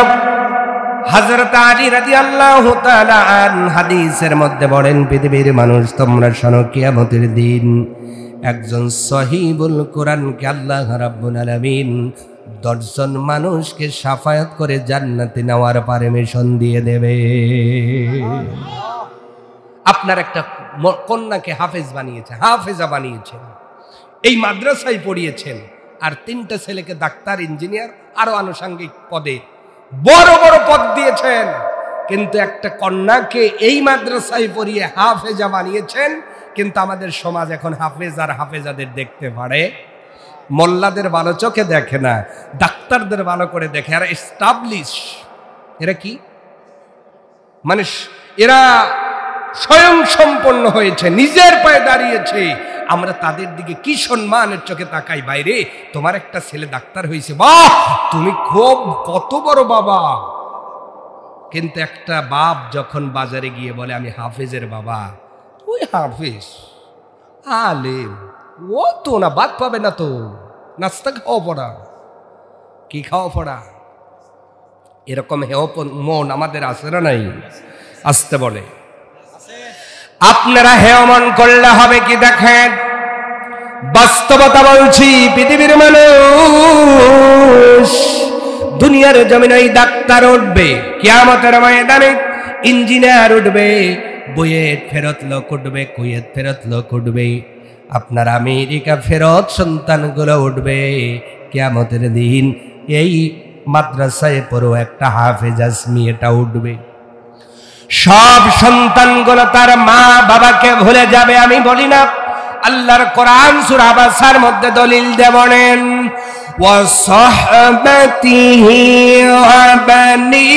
হযরত আলী রাদিয়াল্লাহু তাআলা আনহু হাদিসের মধ্যে বলেন, পৃথিবীর মানুষ তোমরা শোনো, কিয়ামতের দিন একজন সহিবুল কোরআনকে আল্লাহ রাব্বুল আলামিন 10 জন মানুষকে শাফায়াত করে জান্নাতে নেওয়ার পারমিশন দিয়ে দেবে। আপনার একটা কন্যাকে হাফেজ বানিয়েছে, হাফেজা বানিয়েছেন, এই মাদ্রাসায় পড়িয়েছেন, আর 3টা ছেলেকে ডাক্তার, ইঞ্জিনিয়ার, আরো আনুষঙ্গিক পদে বড় বড় পদ দিয়েছেন, কিন্তু একটা কন্যাকে এই মাদ্রাসায় পড়িয়ে হাফেজা বানিয়েছেন। কিন্তু আমাদের সমাজ এখন হাফেজ আর হাফেজাদের দেখতে পারে, মোল্লাদের ভালো চোখে দেখে না, ডাক্তারদের ভালো করে দেখে। এরা এস্টাবলিশ, এরা কি মানে এরা স্বয়ং সম্পন্ন হয়েছে, নিজের পায়ে দাঁড়িয়েছে। আমরা তাদের দিকে কি সম্মানের চোখে তাকাই, বাইরে তোমার একটা ছেলে ডাক্তার হয়েছে, বাহ তুমি খুব কত বড় বাবা। কিন্তু একটা বাপ যখন বাজারে গিয়ে বলে আমি হাফেজের বাবা, ওই হাফেজ আলেম, ও তো না বাদ পাবে না, তো নাস্তা খাওয়া পড়া, কি খাওয়া পড়া, এরকম হেও মন আমাদের আছে না নাই? আসতে বলে আপনারা হেও মন করলে হবে কি? দেখেন, বাস্তবতা বলছি, পৃথিবীর মানুষ দুনিয়ার জমিনে ডাক্তার উঠবে, কিয়ামতের ময়দানে ইঞ্জিনিয়ার উঠবে, বুয়েট ফেরত লোক উঠবে, কুয়েত ফেরত লোক উঠবে, আপনার আমেরিকা ফেরত সন্তানগুলো উঠবে। কিয়ামতের দিন এই মাদ্রাসায় পড়ো একটা হাফেজ আজমি এটা উঠবে। সব সন্তানগুলো তার মা বাবাকে ভুলে যাবে। আমি বলি না, আল্লাহর কোরআন সূরা বাসার মধ্যে দলিল দেবনেন, ওয়াসহবাতিহি ওয়া বানি,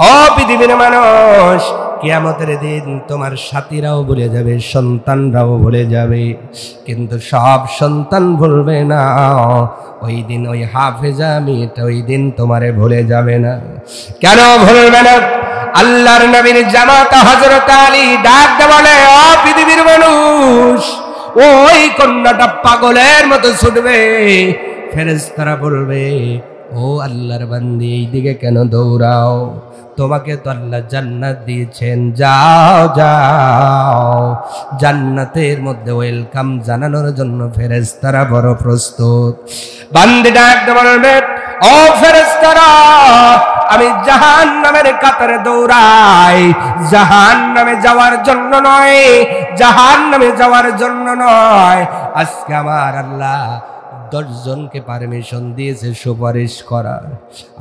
ও পৃথিবীর মানুষ, কিয়ামতের দিন তোমার সাথীরাও ভুলে যাবে, সন্তানরাও ভুলে যাবে, কিন্তু সব সন্তান ভুলবে না। ওই দিন ওই হাফেজা মেয়েটা ওই দিন তোমারে ভুলে যাবে না। কেন ভুলবে না? আল্লাহর নবীর জামাত হযরত আলী ডাক দিয়ে বলে, ও পৃথিবীর মানুষ, ওই কন্যাটা পাগলের মতো ছুটবে, ফেরেশতারা বলবে, ও আল্লাহর বান্দি এইদিকে কেন দৌড়াও? তোমাকে তো আল্লাহ জান্নাত দিয়েছেন, যাও যাও, জান্নাতের মধ্যে ওয়েলকাম জানানোর জন্য ফেরেশতারা বড় প্রস্তুত। বান্দি ডাক দিয়ে বলবে, ও ফেরেশতারা, আমি জাহান্নামের কাতারে দৌড়াই, জাহান্নামে যাওয়ার জন্য নয়, জাহান্নামে যাওয়ার জন্য নয়। আজকে আমার আল্লাহ 10 জনকে পারমিশন দিয়েছে সুপারিশ করার।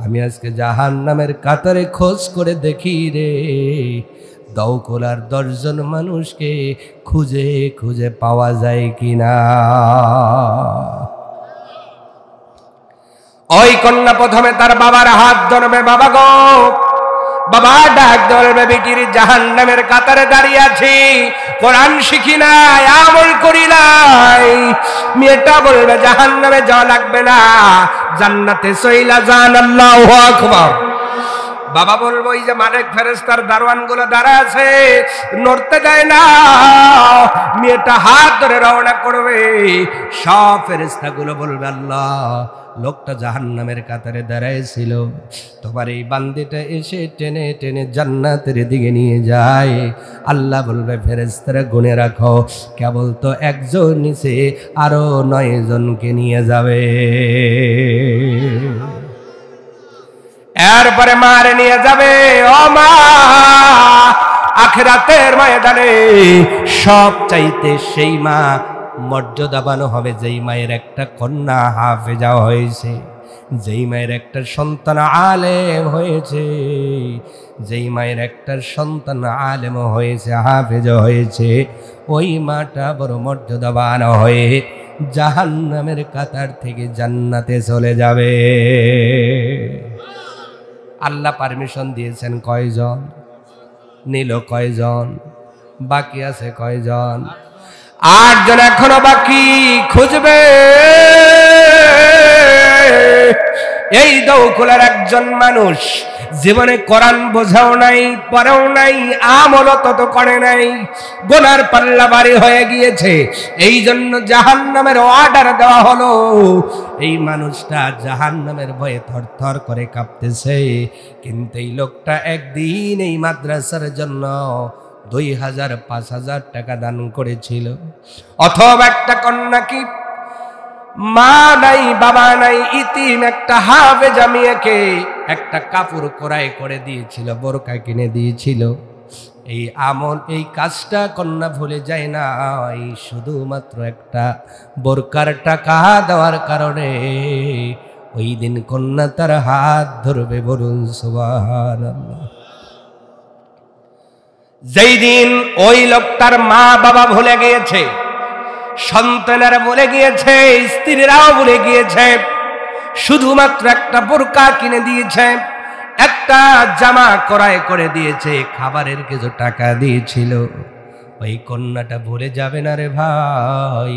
আমি আজকে জাহান্নামের কাতারে খোঁজ করে দেখি রে, দৌকলার 10 জন মানুষকে খুঁজে খুঁজে পাওয়া যায় কিনা। ওই কন্যা প্রথমে তার বাবার হাত ধরবে, বাবা গো, বাবা ডাক ধরবে, বেটির জাহান্নামের কাতারে দাঁড়িয়ে আছি, কোরআন শিখি নাই, আমল করি নাই। মেয়েটা বলবে, জাহান্নামে যাওয়া লাগবে না, জান্নাতে চইলা যান। আল্লাহু আকবার। বাবা বলবো, এই যে মালিক ফেরেশতার দারওয়ান গুলো দাঁড়া আছে, নড়তে দেয় না। মেয়েটা হাত ধরে রওনা করবে, সব ফেরেশতা গুলো বলবে, আল্লাহ, লোকটা জাহান্নামের কাতারে দাঁড়াইছিল, তোমার এই বান্দিটা এসে টেনে টেনে জান্নাতের দিকে নিয়ে যায়। আল্লাহ বলবে, ফেরেশতারা গুনে রাখো, কেবল তো একজন নিচে আরো 9 জনকে নিয়ে যাবে। এরপরে মারে নিয়ে যাবে। ও মা, আখিরাতের ময়দানে সব চাইতে সেই মা মর্যাদাবান হবে যেই মায়ের একটা কন্যা হাফেজা হয়েছে, যেই মায়ের একটা সন্তান আলেম হয়েছে, যেই মায়ের একটা সন্তান আলেম হয়েছে, হাফেজা হয়েছে, ওই মাটা বড় মর্যাদাবান হয়ে জাহান্নামের কাতার থেকে জান্নাতে চলে যাবে। আল্লাহ পারমিশন দিয়েছেন কয়জন? নিল কয়জন? বাকি আছে কয়জন? 8 জন এখনো বাকি। খুঁজবে এই দৌকুলার একজন মানুষ, জীবনে কোরআন বোঝাও নাই, পড়াও নাই, আমলও তত করে নাই, গুনার পাল্লা ভারী হয়ে গিয়েছে, এই জন্য জাহান্নামের অর্ডার দেওয়া হলো। এই মানুষটা জাহান্নামের ভয়ে থরথর করে কাঁপতেছে, কিন্তু এই লোকটা একদিন এই মাদ্রাসার জন্য 2000-5000 টাকা দান করেছিল। অথবা একটা কন্যা, কি মা নাই বাবা নাই, ইতিম একটা হাফেজা মেয়েকে একটা কাপড় ক্রয় করে দিয়েছিল, বোরকা কিনে দিয়েছিল। এই আমল, এই কাজটা কন্যা ভুলে যায় না। এই শুধুমাত্র একটা বোরকার টাকা দেওয়ার কারণে ওই দিন কন্যা তার হাত ধরবে, বলুন সুবহানাল্লাহ। যেই দিন ওই লোকটার মা বাবা ভুলে গিয়েছে, সন্তানেরা ভুলে গিয়েছে, স্ত্রীরাও ভুলে গিয়েছে, শুধুমাত্র একটা বোরকা কিনে দিয়েছে, একটা জামা ক্রয় করে দিয়েছে, খাবারের কিছু টাকা দিয়েছিল, ওই কন্যাটা ভুলে যাবে না রে ভাই।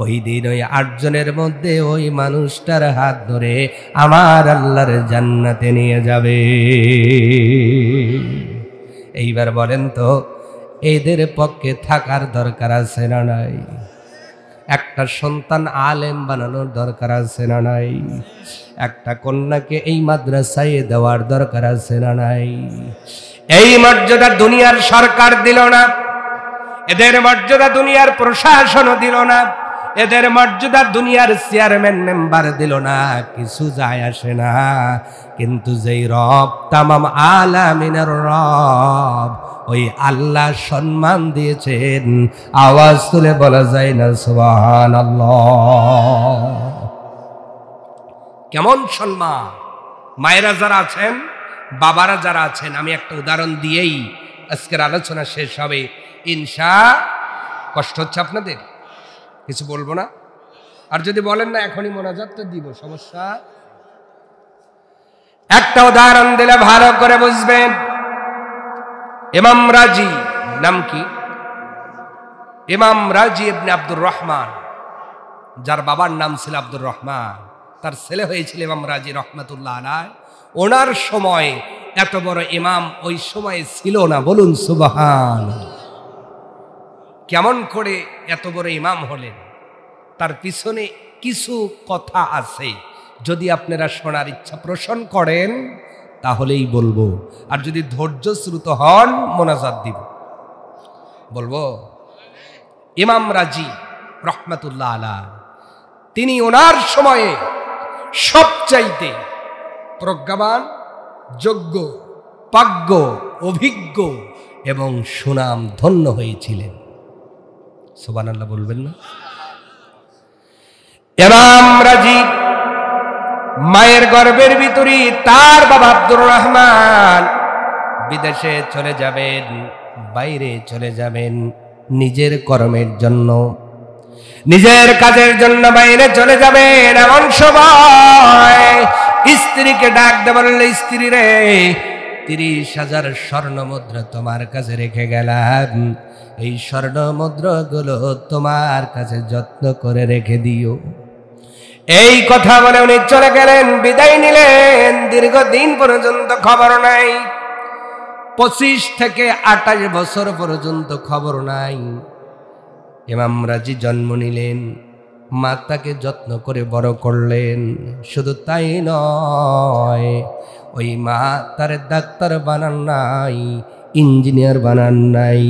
ওই দিন ওই 8 জনের মধ্যে ওই মানুষটার হাত ধরে আমার আল্লাহর জান্নাতে নিয়ে যাবে। এইবার বলেন তো এদের পক্ষে থাকার দরকার আছে না নাই? একটা সন্তান আলেম বানানোর দরকার আছে না নাই? একটা কন্যাকে এই মাদ্রাসায় দেওয়ার দরকার আছে না নাই? এই মর্যাদা দুনিয়ার সরকার দিল না, এদের মর্যাদা দুনিয়ার প্রশাসনও দিল না, এদের মর্যাদা দুনিয়ার চেয়ারম্যান মেম্বার দিল না, কিছু যায় আসে না। কিন্তু যেই রব তামাম আলামিনের রব, ওই আল্লাহ সম্মান দিয়েছেন, আওয়াজ তুলে বলা যায় না সুবহানাল্লাহ। কেমন সম্মান! মায়েরা যারা আছেন, বাবারা যারা আছেন, আমি একটা উদাহরণ দিয়েই আজকের আলোচনা শেষ হবে কষ্ট হচ্ছে আপনাদের? কিছু বলবো না, আর যদি বলেন না এখনই মোনাজাত তো দিব, সমস্যা। একটা উদাহরণ দিলে ভালো করে বুঝবেন। ইমাম রাজি, নাম কি? ইমাম রাজি ইবনে আব্দুর রহমান, যার বাবার নাম ছিল আব্দুর রহমান, তার ছেলে হয়েছিল ইমাম রাজি রহমাতুল্লাহ আলাইহি। ওনার সময় এত বড় ইমাম ওই সময় ছিল না, বলুন সুবহানাল্লাহ। কেমন করে এত বড় ইমাম হলেন? তার পিছনে কিছু কথা আছে, যদি আপনারা শোনার ইচ্ছা পোষণ করেন তাহলেই বলবো, আর যদি ধৈর্যশ্রুত হন মোনাজাত দিব। বলবো ইমাম রাজি রহমাতুল্লাহ আলাইহি, তিনি ওনার সময়ে সবচাইতে প্রজ্ঞাবান, যোগ্য, পাগ্য, অভিজ্ঞ এবং সুনাম ধন্য হয়েছিলেন। সুবহানাল্লাহ বলবেন না? ইমাম রাজি মায়ের গর্ভের ভিতরে তার বাবা আব্দুর রহমান বিদেশে চলে যাবেন, বাইরে চলে যাবেন নিজের কর্মের জন্য, নিজের কাজের জন্য বাইরে চলে যাবেন। এমন সময় স্ত্রীকে ডাক দিয়ে বলল, স্ত্রী রে, 30,000 স্বর্ণ মুদ্রা তোমার কাছে রেখে গেলাম, এই স্বর্ণ মুদ্রাগুলো তোমার কাছে যত্ন করে রেখে দিও। এই কথা বলে উনি চলে গেলেন, বিদায় নিলেন। দীর্ঘদিন পর্যন্ত খবর নাই, 25 থেকে 28 বছর পর্যন্ত খবর নাই। ইমাম রাজি জন্ম নিলেন, মা তাকে যত্ন করে বড় করলেন। শুধু তাই নয়, ওই মা তার ডাক্তার বানান নাই, ইঞ্জিনিয়ার বানান নাই।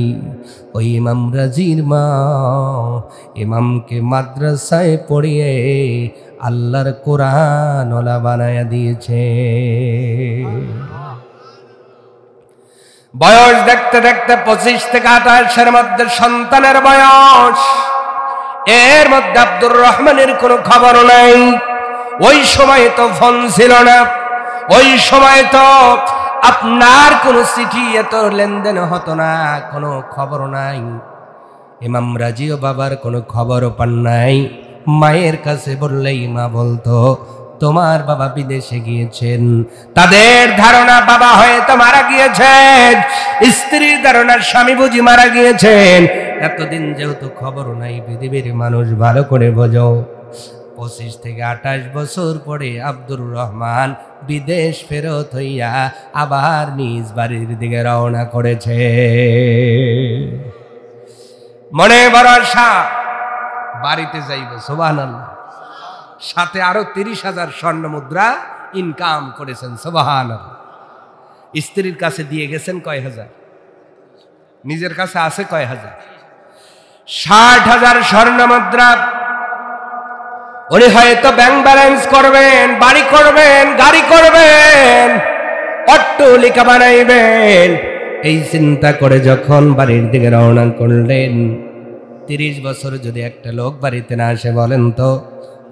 ওই ইমাম রাজির মা ইমামকে মাদ্রাসায় পড়িয়ে আল্লাহর কোরআন ওয়ালা বানায়া দিয়েছে। বয়স দেখতে দেখতে 25 থেকে 28-এর মধ্যে সন্তানের বয়স। এর মধ্যে আব্দুর রহমানের কোনো খবর নাই। ওই সময় তো ফোন ছিল না, ওই সময় তো আপনার কোনো চিঠি এত লেনদেন হতো না, কোনো খবর নাই। ইমাম রাজিও বাবার কোনো খবরও পান নাই। মায়ের কাছে বললেই মা বলতো, তোমার বাবা বিদেশে গিয়েছেন। তাদের ধারণা বাবা হয়তো মারা গিয়েছেন, স্ত্রীর ধারণা স্বামী বুঝি মারা গিয়েছেন। এতদিন যেহেতু খবর নাই, পৃথিবীর মানুষ ভালো করে বোঝো, 25 থেকে 28 বছর পরে আব্দুর রহমান বিদেশ ফেরত হইয়া আবার নিজ বাড়ির দিকে রওনা করেছে। মনে বড় আশা, বাড়িতে যাইব, সুবহানাল্লাহ। সাথে আরো 30,000 স্বর্ণ মুদ্রা ইনকাম করেছেন, সুবহানাল্লাহ। স্ত্রীর কাছে দিয়ে গেছেন কয় হাজার, নিজের কাছে আছে কয় হাজার? 60,000 স্বর্ণ মুদ্রা। উনি হয়তো ব্যাংক ব্যালেন্স করবেন, বাড়ি করবেন, গাড়ি করবেন, অট্টালিকা বানাইবেন, এই চিন্তা করে যখন বাড়ির দিকে রওনা করলেন, 30 বছর যদি একটা লোক বাড়িতে না আসে, বলেন তো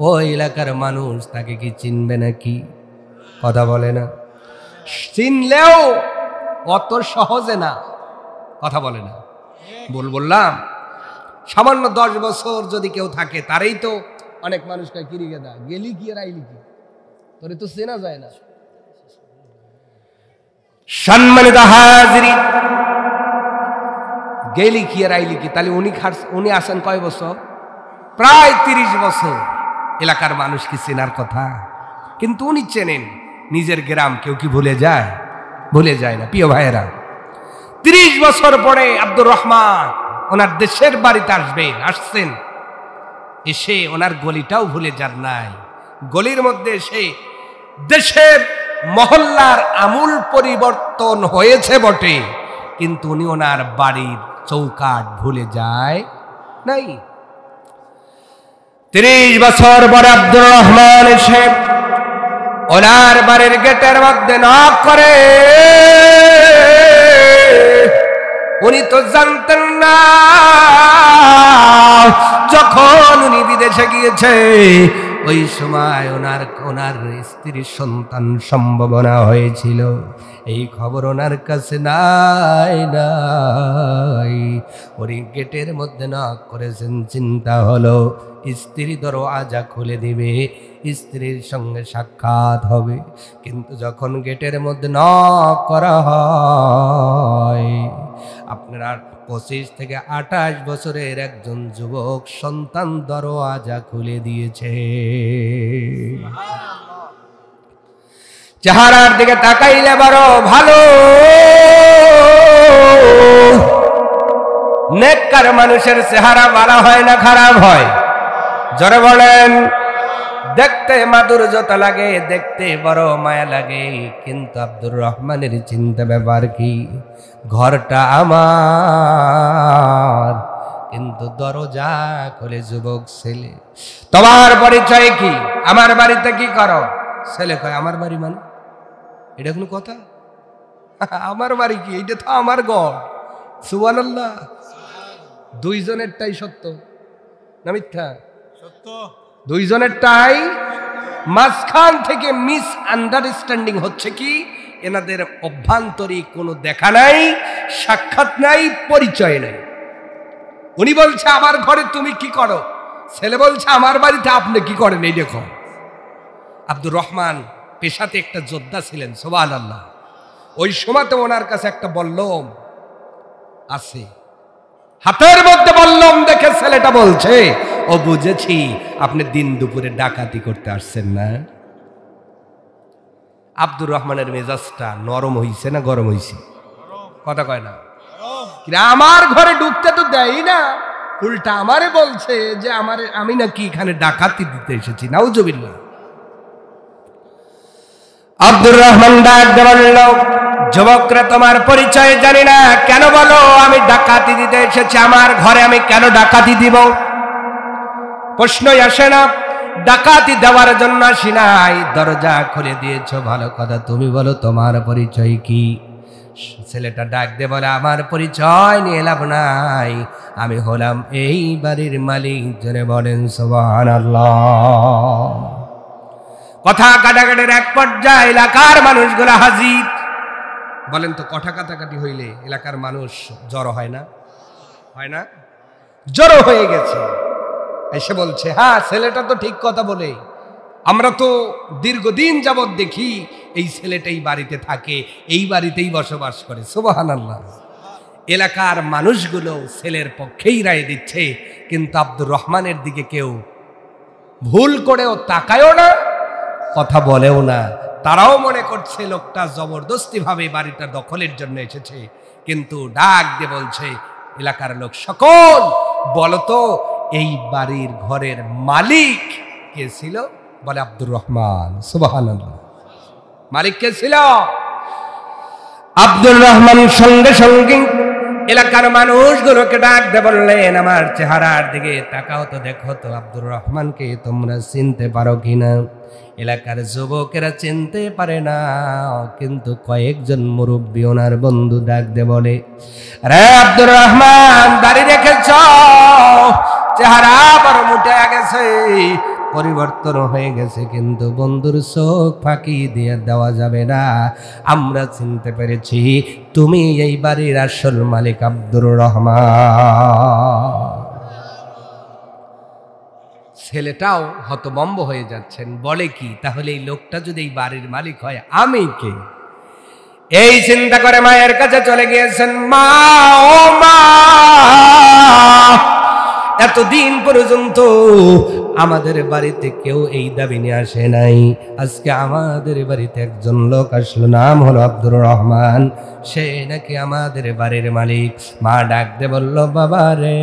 ওই এলাকার মানুষ তাকে কি চিনবে নাকি? কথা বলে না। চিনলেও অত সহজে না, কথা বলে না। বললাম সামান্য 10 বছর যদি কেউ থাকে, তারই তো অনেক মানুষ কয় কিরি গেদা, গেলি কি আর আইলি কি, তোরে তো চেনা যায় না। সম্মানিত হাজিরিন, গেলি কি আর আইলি কি? তাহলে উনি আসেন কয় বছর? প্রায় 30 বছর। এলাকার মানুষ কি চেনার কথা? কিন্তু উনি চেনেন নিজের গ্রাম। কেউ কি ভুলে যায়? ভুলে যায় না। প্রিয় ভাইয়েরা, 30 বছর পরে আব্দুর রহমান ওনার দেশের বাড়িতে আসছেন। এসে ওনার গলিটাও ভুলে যান নাই। গলির মধ্যে এসে দেশের মহল্লার আমূল পরিবর্তন হয়েছে বটে, কিন্তু উনি ওনার বাড়ির চৌকাঠ ভুলে যায় নাই। 30 বছর পরে আব্দুর রহমান এসে ওনার বাড়ির গেটের মধ্যে নক করে। উনি তো জানতেন না যখন উনি বিদেশে গিয়েছে ওই সময় ওনার স্ত্রীর সন্তান সম্ভাবনা হয়েছিল, এই খবর ওনার কাছে নাই। উনি গেটের মধ্যে নক করেছেন, চিন্তা হলো স্ত্রী দরওয়াজা খুলে দিবে, স্ত্রীর সঙ্গে সাক্ষাৎ হবে। কিন্তু যখন গেটের মধ্যে নক করা হয়, আপনারা 25 থেকে 28 বছরের একজন যুবক সন্তান দরওয়াজা খুলে দিয়েছে। চেহারার দিকে তাকাইলে বড় ভালো, নেককার মানুষের চেহারা ভালো হয় না খারাপ হয়? জোরে বলেন। দেখতে মাধুর্যতা লাগে, দেখতে বড় মায়া লাগে, কিন্তু আব্দুর রহমানের চিন্তা ব্যাপার কি? ঘরটা আমার, কিন্তু দরজা খুলে যুবক ছেলে। তোমার পরিচয় কি? আমার বাড়িতে কি করো? ছেলে কয় আমার বাড়ি মানে এটা কোনো কথা? আমার বাড়ি কি? এটা তো আমার ঘর। সুবহানাল্লাহ। দুইজনেরটাই সত্য না মিথ্যা? সত্য। দুইজনেরটাই। মাঝখান থেকে মিস আন্ডারস্ট্যান্ডিং হচ্ছে কি? এনাদের অভ্যন্তরীণ কোনো দেখা নাই, সাক্ষাৎ নাই, পরিচয় নাই। উনি বলছে আমার ঘরে তুমি কি করো, ছেলে বলছে আমার বাড়িতে আপনি কি করেন। এই দেখো, আব্দুর রহমান পেশাতে একটা যোদ্ধা ছিলেন, সুবহানাল্লাহ। ওই সময়তে ওনার কাছে একটা বল্লম আছে, হাতের মধ্যে বল্লম দেখে ছেলেটা বলছে, ও বুঝেছি আপনি দিন দুপুরে ডাকাতি করতে আসছেন না। আব্দুর রহমানের মেজাজটা নরম হইছে না গরম হইছে? কথা কয় না। আমার ঘরে ঢুকতে তো দেয় না, উল্টা আমারে বলছে যে আমি নাকি এখানে ডাকাতি দিতে এসেছি। নাউজুবিল্লাহ। আব্দুর রহমান ডাক দিয়ে বলল, যুবকরা তোমার পরিচয় জানি না, কেন বলো আমি ডাকাতি দিতে এসেছি? আমার ঘরে আমি কেন ডাকাতি দিব? প্রশ্নই আসে না। ডাকাতি দেওয়ার জন্য আসি নাই, দরজা খুলে দিয়েছো ভালো কথা, তুমি বলো তোমার পরিচয় কি? ছেলেটা ডাক দিয়ে বলে, আমার পরিচয় নিয়ে লাভ নাই, আমি হলাম এই বাড়ির মালিক। জনে বলেন সুবহানাল্লাহ। কথা কাটাকাটির এক পর্যায়ে এলাকার মানুষগুলো হাজির। বলেন তো, কথা কাটাকাটি হইলে এলাকার মানুষ জড়ো হয় না? হয় না? জড়ো হয়ে গেছে। এসে বলছে, হ্যাঁ ছেলেটা তো ঠিক কথা বলে, আমরা তো দীর্ঘদিন যাবৎ দেখি এই ছেলেটাই বাড়িতে থাকে, এই বাড়িতেই বসবাস করে। সুবহানাল্লাহ। এলাকার মানুষগুলো ছেলের পক্ষেই রায় দিচ্ছে, কিন্তু আব্দুর রহমানের দিকে কেউ ভুল করেও তাকায়ও না, কথা বলেও না। তারাও মনে করছে লোকটা জবরদস্তি ভাবে বাড়িটা দখলের জন্য এসেছে। কিন্তু ডাক দিয়ে বলছে, এলাকার লোক সকল, বলতো এই বাড়ির ঘরের মালিক কে ছিল? বলে আব্দুর রহমান। সুবহানাল্লাহ। মালিক কে ছিল? আব্দুর রহমান। সঙ্গে সঙ্গে এলাকার মানুষগুলোকে ডাক দিয়ে বললেন, আমার চেহারার দিকে তাকাও তো, দেখো তো আব্দুর রহমানকে তোমরা চিনতে পারো কিনা? এলাকার যুবকেরা চিনতে পারে না, কিন্তু কয়েকজন মুরব্বী ওনার বন্ধু ডাক দিয়ে বলে, আরে আব্দুর রহমান, দাড়ি রেখেছ, চেহারা বড় মুটে গেছে, পরিবর্তন হয়ে গেছে, কিন্তু বন্ধুর চোখ ফাঁকি দিয়ে দেওয়া যাবে না, আমরা চিনতে পেরেছি তুমি এই বাড়ির আসল মালিক আব্দুর রহমান। ছেলেটাও হতভম্ব হয়ে যাচ্ছেন, বলে কি, তাহলে এই লোকটা যদি এই বাড়ির মালিক হয় আমি কে? এই চিন্তা করে মায়ের কাছে চলে গিয়েছেন, মা ও মা, এতদিন পর্যন্ত আমাদের বাড়িতে কেউ এই দাবি নিয়ে আসে নাই, আজকে আমাদের বাড়িতে একজন লোক আসলো, নাম হলো আব্দুর রহমান, সে নাকি আমাদের বাড়ির মালিক। মা ডাক দে বলল, বাবা রে,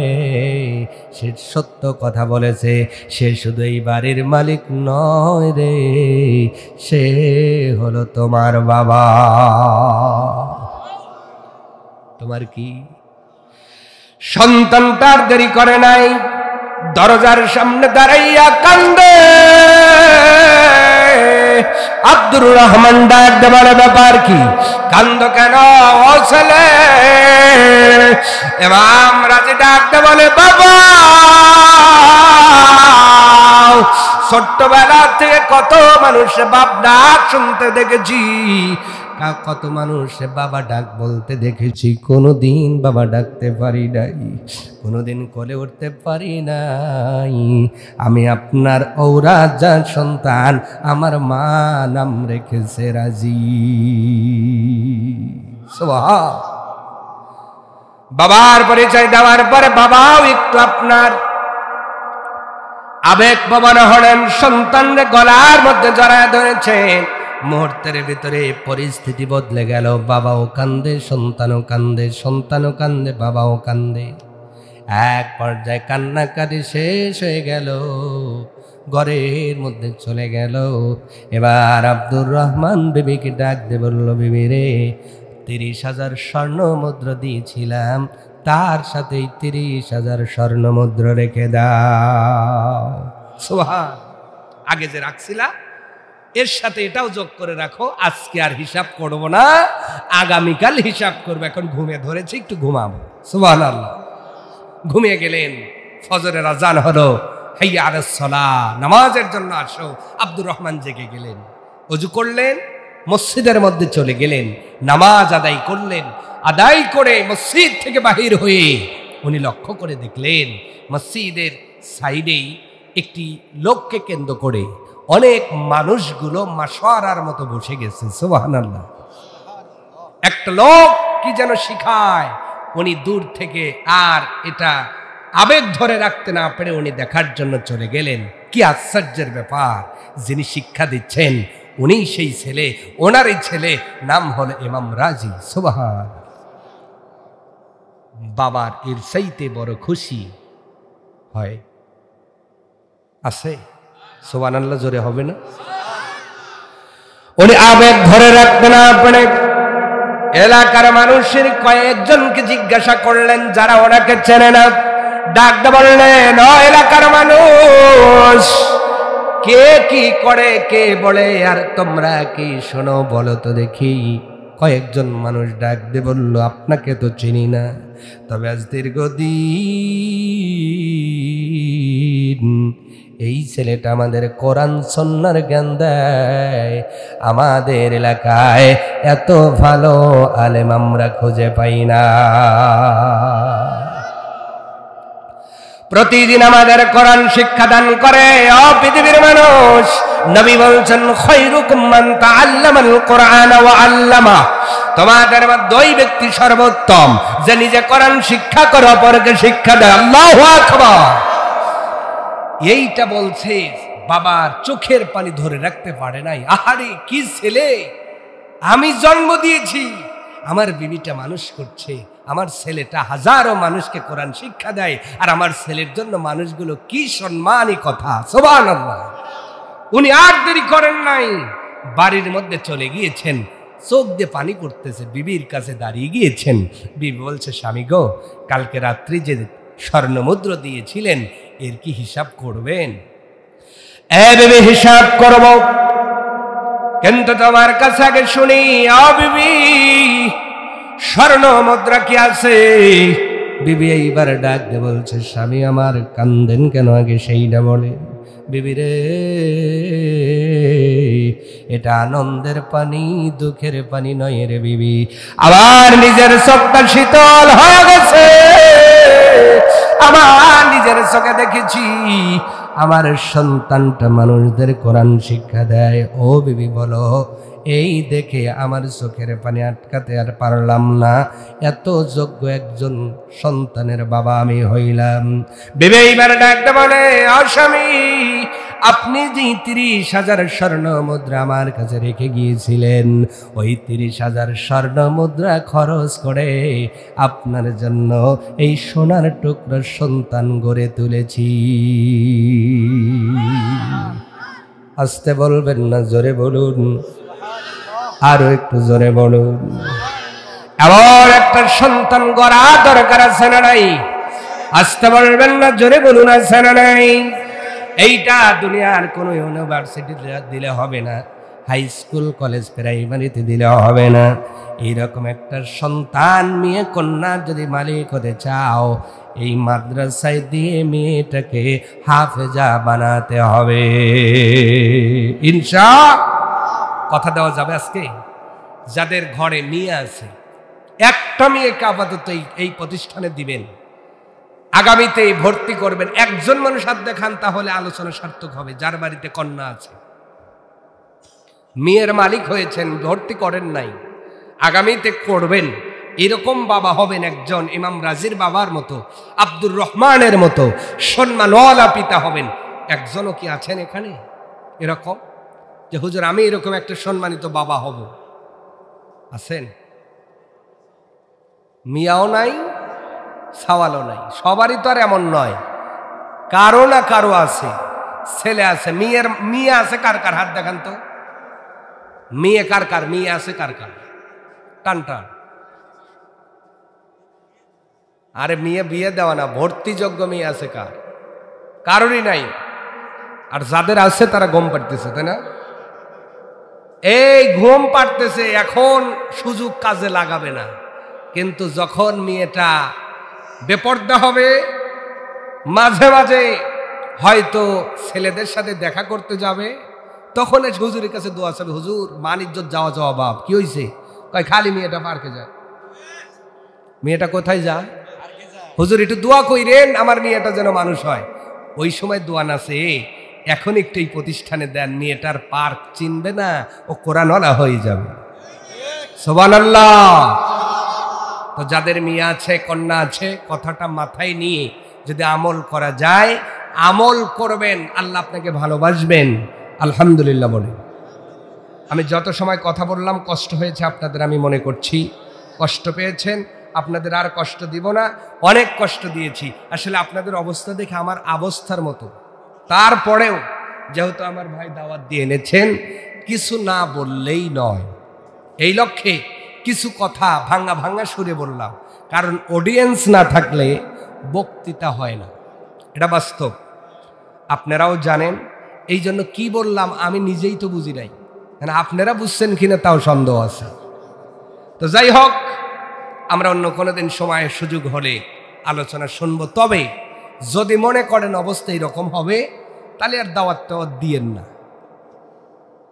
সে সত্য কথা বলেছে, সে শুধু এই বাড়ির মালিক নয় রে, সে হলো তোমার বাবা। তোমার কি? সন্তানটার দেরি করে নাই, দরজার সামনে দাঁড়াইয়া কান্দে। আব্দুর রহমান ডাক দে বলে, ব্যাপার কি, কান্দ কেন ও ছেলে? ইমাম রাজি ডাক দে বলে, বাবা, ছোট্টবেলা থেকে কত মানুষের বাপ ডাক শুনতে দেখেছি, কত মানুষে বাবা ডাক বলতে দেখেছি, কোনোদিন বাবা ডাকতে পারি নাই, কোনোদিন কোলে উঠতে পারি নাই। আমি আপনার ঔরাজার সন্তান, আমার মা নাম রেখেছে রাজি। সুবহান। বাবার পরিচয় দেওয়ার পরে বাবাও একটু আপনার আবেগ প্রবণ হলেন, সন্তানদের গলার মধ্যে জড়ায় ধরেছেন। মুহূর্তের ভিতরে পরিস্থিতি বদলে গেল, বাবাও কান্দে, সন্তানও কান্দে, সন্তানও কান্দে, বাবাও কান্দে। এক পর্যায়ে কান্নাকাটি শেষ হয়ে গেল, ঘরের মধ্যে চলে গেল। এবার আব্দুর রহমান বিবিকে ডাক দিয়ে বলল, বিবি রে, 30,000 স্বর্ণ মুদ্রা দিয়েছিলাম, তার সাথে 30,000 স্বর্ণ মুদ্রা রেখে দাও। সুবহান। আগে যে রাখছিলা এর সাথে এটাও যোগ করে রাখো, আজকে আর হিসাব করবো না, আগামীকাল হিসাব করবো, এখন ঘুমে ধরেছি, একটু ঘুমাবো। সুবহানাল্লাহ। ঘুমিয়ে গেলেন। ফজরের আজান হলো, হাইয়া আলাস সালাহ, নামাজের জন্য আসো। আব্দুর রহমান জেগে গেলেন, ওযু করলেন, মসজিদের মধ্যে চলে গেলেন, নামাজ আদায় করলেন। আদায় করে মসজিদ থেকে বাহির হয়ে উনি লক্ষ্য করে দেখলেন, মসজিদের সাইডেই একটি লোককে কেন্দ্র করে অনেক মানুষগুলো মাশওয়ারার মতো বসে গেছে। সুবহানাল্লাহ। একটা লোক কি যেন শিখায়, উনি দূর থেকে আর এটা আবেগ ধরে রাখতে না পেরে উনি দেখার জন্য চলে গেলেন। কি আশ্চর্যের ব্যাপার, যিনি শিক্ষা দিচ্ছেন উনি সেই ছেলে, ওনারই ছেলে, নাম হলো ইমাম রাজি। সুবহান। বাবার এর চাইতে বড় খুশি হয় আছে? সুবহানাল্লাহ জোরে হবে না? উনি আবেগ ধরে রাখতে না পারে এলাকার মানুষের কয়েকজনকে জিজ্ঞাসা করলেন, যারা ওনাকে চেনে না। ডাক দিয়ে বললেন, ও এলাকার মানুষ, কে কি করে, কে বলে, আর তোমরা কি শোনো, বলো তো দেখি। কয়েকজন মানুষ ডাক দিয়ে বলল, আপনাকে তো চিনি না, তবে আজ দীর্ঘদিন এই ছেলেটা আমাদের কোরআন সুন্নাহর জ্ঞান দেয়, আমাদের এলাকায় এত ভালো আলেম আমরা খুঁজে পাই না। প্রতিদিন আমাদের কোরআন শিক্ষা দান করে। ও পৃথিবীর মানুষ, নবী বলছেন, খায়রুকুম মান তাআল্লামাল কোরআন ওয়া আল্লামা, তোমাদের মধ্যে ওই ব্যক্তি সর্বোত্তম যে নিজে কোরআন শিক্ষা করে অপরকে শিক্ষা দেয়। আল্লাহু আকবার। এইটা বলছে, বাবার চোখের পানি ধরে রাখতে পারে নাই। আহারে কি ছেলে, আমি জন্ম দিয়েছি, আমার বিবিটা মানুষ করছে, আমার ছেলেটা হাজারো মানুষকে কোরআন শিক্ষা দেয়, আর আমার ছেলের জন্য মানুষগুলো কি সম্মানী কথা। সুবহানাল্লাহ। উনি আর দেরি করেন নাই, বাড়ির মধ্যে চলে গিয়েছেন, চোখ দিয়ে পানি পড়তেছে, বিবির কাছে দাঁড়িয়ে গিয়েছেন। বিবি বলছে, স্বামী গো, কালকে রাত্রি যে স্বর্ণমুদ্র দিয়েছিলেন এর কি হিসাব করবেন? বিবি, হিসাব করব, কিন্তু তোমার কাছে আগে শুনি। বিবি, স্বর্ণ মুদ্রা কি আছে? বিবি এইবার ডাক দিয়ে বলছে, স্বামী আমার, কান্দেন কেন, আগে সেইটা বলেন। বিবি রে, এটা আনন্দের পানি, দুঃখের পানি নয় রে বিবি। আবার নিজের চোখটা শীতল হয়ে গেছে, আমার নিজের চোখে দেখেছি আমার সন্তানটা মানুষদের কোরআন শিক্ষা দেয়। ও বিবি বলো, এই দেখে আমার চোখের পানি আটকাতে আর পারলাম না। এত যোগ্য একজন সন্তানের বাবা আমি হইলাম। বিবি এইবার ডাকতে বলে, আসামি, আপনি যে 30,000 স্বর্ণ মুদ্রা আমার কাছে রেখে গিয়েছিলেন, ওই 30,000 স্বর্ণ মুদ্রা খরচ করে আপনার জন্য এই সোনার টুকরো সন্তান গড়ে তুলেছি। আস্তে বলবেন না, জোরে বলুন, আরো একটু জোরে বলুন। এমন একটা সন্তান গড়া দরকার আছে না নাই? আস্তে বলবেন না, জোরে বলুন, আছে না নাই? এইটা দুনিয়ার কোন ইউনিভার্সিটিতে দিলে হবে না, হাই স্কুল কলেজ প্রাইমারিতে দিলে হবে না। এইরকম একটা সন্তান মেয়ে কন্যা যদি মালিক হতে চাও, এই মাদ্রাসায় দিয়ে মেয়েটাকে হাফেজা বানাতে হবে। ইনশাআল্লাহ কথা দেওয়া যাবে। আজকে যাদের ঘরে মেয়ে আছে, একটা মেয়েকে আপাতত এই প্রতিষ্ঠানে দিবেন, আগামীতে ভর্তি করবেন। একজন মানুষ হাত দেখান, তাহলে আলোচনা সার্থক হবে। যার বাড়িতে কন্যা আছে, মেয়ের মালিক হয়েছেন, ভর্তি করেন নাই, আগামীতে করবেন, এরকম বাবা হবেন একজন ইমাম রাজির বাবার মতো, আব্দুর রহমানের মতো সম্মানওয়ালা পিতা হবেন। একজনও কি আছেন এখানে এরকম যে হুজুর আমি এরকম একটা সম্মানিত বাবা হব? আছেন? মিয়াও নাই, সাওয়ালও নাই। সবারই তো আর এমন নয়, কারো না কারো আছে, ছেলে আছে। মেয়ে আছে কার কার? হাত দেখান তো। মেয়ে কার কার? মেয়ে আছে কার কার? টান টান। আরে মেয়ে বিয়ে দেওয়া না, ভর্তিযোগ্য মেয়ে আছে কার? কারোরই নাই। আর যাদের আছে তারা ঘুম পাড়তেছে, তাই না? এই ঘুম পাড়তেছে, এখন সুযোগ কাজে লাগাবে না, কিন্তু যখন মেয়েটা বেপর্দা হবে, মাঝে মাঝে হয়তো ছেলেদের সাথে দেখা করতে যাবে, তখন হুজুরের কাছে দোয়া চাবে, হুজুর মান ইজ্জত যাওয়া যাওয়া বাপ, কি হয়েছে? কয় খালি মেয়েটা পার্কে যায়। মেয়েটা কোথায় যায়? হুজুর একটু দোয়া কইরেন আমার মেয়েটা যেন মানুষ হয়। ওই সময় দোয়া নাছে, এখন একটু এই প্রতিষ্ঠানে দেন, মেয়েটার পার্ক চিনবে না, ও কোরআনওয়ালা হয়ে যাবে। সুবহানাল্লাহ। তো যাদের মেয়ে আছে, কন্যা আছে, কথাটা মাথায় নিয়ে যদি আমল করা যায়, আমল করবেন, আল্লাহ আপনাকে ভালোবাসবেন। আলহামদুলিল্লাহ বলে। আমি যত সময় কথা বললাম কষ্ট হয়েছে আপনাদের, আমি মনে করছি কষ্ট পেয়েছেন। আপনাদের আর কষ্ট দিব না, অনেক কষ্ট দিয়েছি। আসলে আপনাদের অবস্থা দেখে আমার অবস্থার মতো, তারপরেও যেহেতু আমার ভাই দাওয়াত দিয়ে এনেছেন, কিছু না বললেই নয়, এই লক্ষ্যে কিছু কথা ভাঙ্গা ভাঙ্গা সুরে বললাম। কারণ অডিয়েন্স না থাকলে বক্তৃতা হয় না, এটা বাস্তব, আপনারাও জানেন। এই জন্য কি বললাম আমি নিজেই তো বুঝি নাই, আপনারা বুঝছেন কিনা তাও সন্দেহ আছে। তো যাই হোক, আমরা অন্য কোনোদিন সময় সুযোগ হলে আলোচনা শুনবো। তবে যদি মনে করেন অবস্থা এরকম হবে, তাহলে আর দাওয়াত দিয়েন না,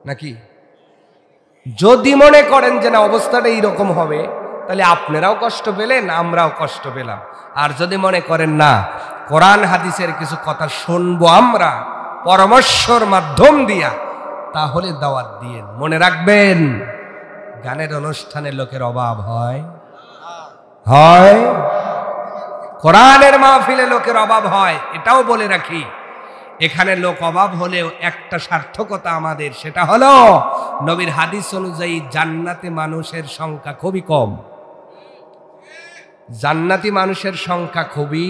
নাকি? যদি মনে করেন যে না অবস্থাটা এইরকম হবে, তাহলে আপনারাও কষ্ট পেলেন, আমরাও কষ্ট পেলাম। আর যদি মনে করেন না কোরআন হাদিসের কিছু কথা শুনবো আমরা পরামর্শর মাধ্যম দিয়া, তাহলে দাওয়াত দিয়েন। মনে রাখবেন, গানের অনুষ্ঠানে লোকের অভাব হয়, কোরআনের মাহফিলে লোকের অভাব হয়। এটাও বলে রাখি, এখানে লোক অভাব হলেও একটা সার্থকতা আমাদের, সেটা হলো নবীর হাদিস অনুযায়ী জান্নাতে মানুষের সংখ্যা খুবই কম। জান্নাতি মানুষের সংখ্যা খুবই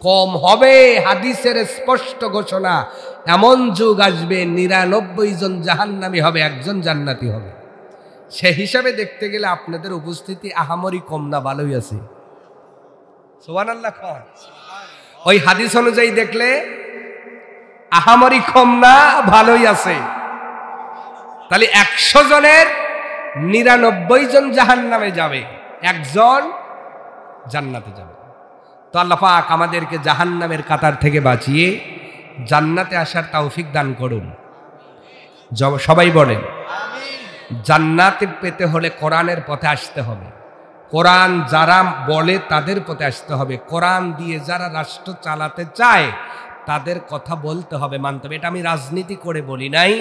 কম হবে। হাদিসের স্পষ্ট ঘোষণা, এমন যুগ আসবে 99 জন জাহান্নামী হবে, একজন জান্নাতি হবে। সে হিসাবে দেখতে গেলে আপনাদের উপস্থিতি আহামরি কম না, ভালোই আছে। সুবহানাল্লাহ। ওই হাদিস অনুযায়ী দেখলে আহামরি কম না, ভালোই আছে। তাহলে 100 জনের 99 জন জাহান্নামে যাবে, একজন জান্নাতে যাবে। তো আল্লাহ পাক আমাদেরকে জাহান্নামের কাতার থেকে বাঁচিয়ে জান্নাতে আসার তৌফিক দান করুন। সবাই বলেন জান্নাতে পেতে হলে কোরআনের পথে আসতে হবে। কোরআন যারা বলে তাদের পথে আসতে হবে। কোরআন দিয়ে যারা রাষ্ট্র চালাতে চায় তাদের কথা বলতে হবে, মানতে হবে। এটা আমি রাজনীতি করে বলি নাই,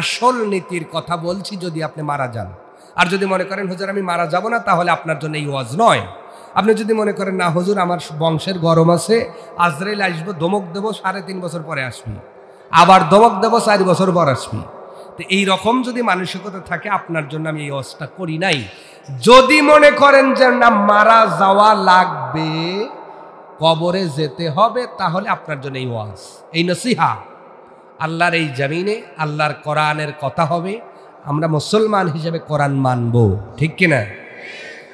আসল নীতির কথা বলছি। যদি আপনি মারা যান, আর যদি মনে করেন হুজুর আমি মারা যাব না, তাহলে আপনার জন্য এই ওয়াজ নয়। আপনি যদি মনে করেন না হুজুর আমার বংশের গরম আছে, আজরাইল আসবো, ধমক দেবো, 3.5 বছর পরে আসবি, আবার ধমক দেবো 4 বছর পর আসবি, তো এই রকম যদি মানসিকতা থাকে, আপনার জন্য আমি এই ওয়াজটা করি নাই। যদি মনে করেন যে না মারা যাওয়া লাগবে, কবরে যেতে হবে, তাহলে আপনার জন্য এই ওয়াজ, এই নসিহা। আল্লাহর এই জমিনে আল্লাহর কোরআনের কথা হবে, আমরা মুসলমান হিসেবে কোরআন মানব, ঠিক কিনা?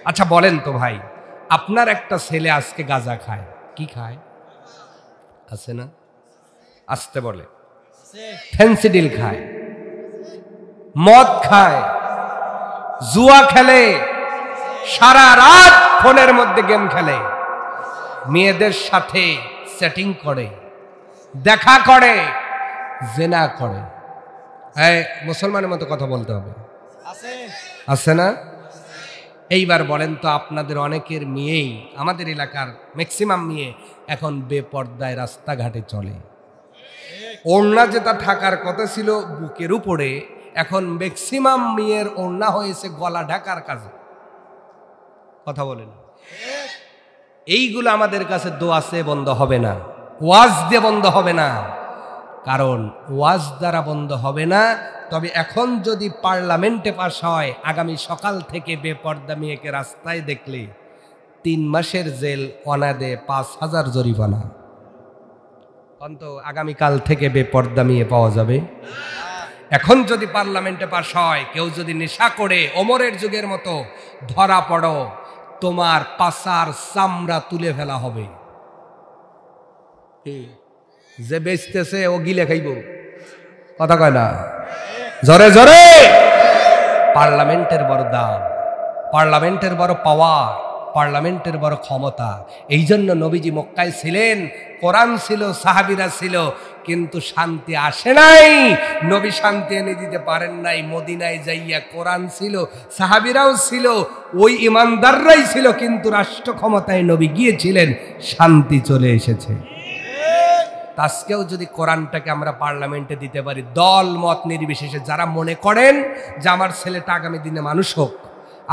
আচ্ছা বলেন তো ভাই, আপনার একটা ছেলে আজকে গাঁজা খায়, কি খায়? আছে না? আসতে বলে ফেন্সিডিল খায়, মদ খায়, জুয়া খেলে, সারা রাত ফোনের মধ্যে গেম খেলে, মেয়েদের সাথে সেটিং করে, দেখা করে, জেনা করে। এই মুসলমানের মতো কথা বলতে হবে, আছে না? এইবার বলেন তো, আপনাদের অনেকের মেয়েই, আমাদের এলাকার ম্যাক্সিমাম মেয়ে এখন বেপর্দায় রাস্তাঘাটে চলে। ওড়না যেটা থাকার কথা ছিল বুকের উপরে, এখন ম্যাক্সিমাম মেয়ের ওড়না হয়েছে গলা ঢাকার কাজে। কথা বলেন, এইগুলো আমাদের কাছে দোয়াতে বন্ধ হবে না, ওয়াজ দিয়ে বন্ধ হবে না। কারণ ওয়াজ দ্বারা বন্ধ হবে না। তবে এখন যদি পার্লামেন্টে পাশ হয়, আগামী সকাল থেকে বেপর্দা মেয়েকে রাস্তায় দেখলে 3 মাসের জেল, অনাদে 5,000 জরিমানা। অন্ত আগামীকাল থেকে বেপর্দা মেয়ে পাওয়া যাবে। এখন যদি পার্লামেন্টে পাশ হয়, কেউ যদি নেশা করে ওমরের যুগের মতো ধরা পড়ো, তোমার পাছার চামড়া তুলে ফেলা হবে। যে বেচতেছে ও গিলে খাইব, কথা কয় না? জোরে জোরে। পার্লামেন্টের বড় দাম, পার্লামেন্টের বড় পাওয়ার, পার্লামেন্টের বড় ক্ষমতা। এই জন্য নবীজি মক্কায় ছিলেন, কোরআন ছিল, সাহাবীরা ছিল, কিন্তু শান্তি আসে নাই। নবী শান্তি এনে দিতে পারেন নাই। মদিনায় যাইয়া কোরআন ছিল, সাহাবীরাও ছিল, ওই ইমানদাররাই ছিল, কিন্তু রাষ্ট্র ক্ষমতায় নবী গিয়েছিলেন, শান্তি চলে এসেছে। আজকেও যদি কোরআনটাকে আমরা পার্লামেন্টে দিতে পারি, দল মত নির্বিশেষে যারা মনে করেন যে আমার ছেলেটা আগামী দিনে মানুষ হোক,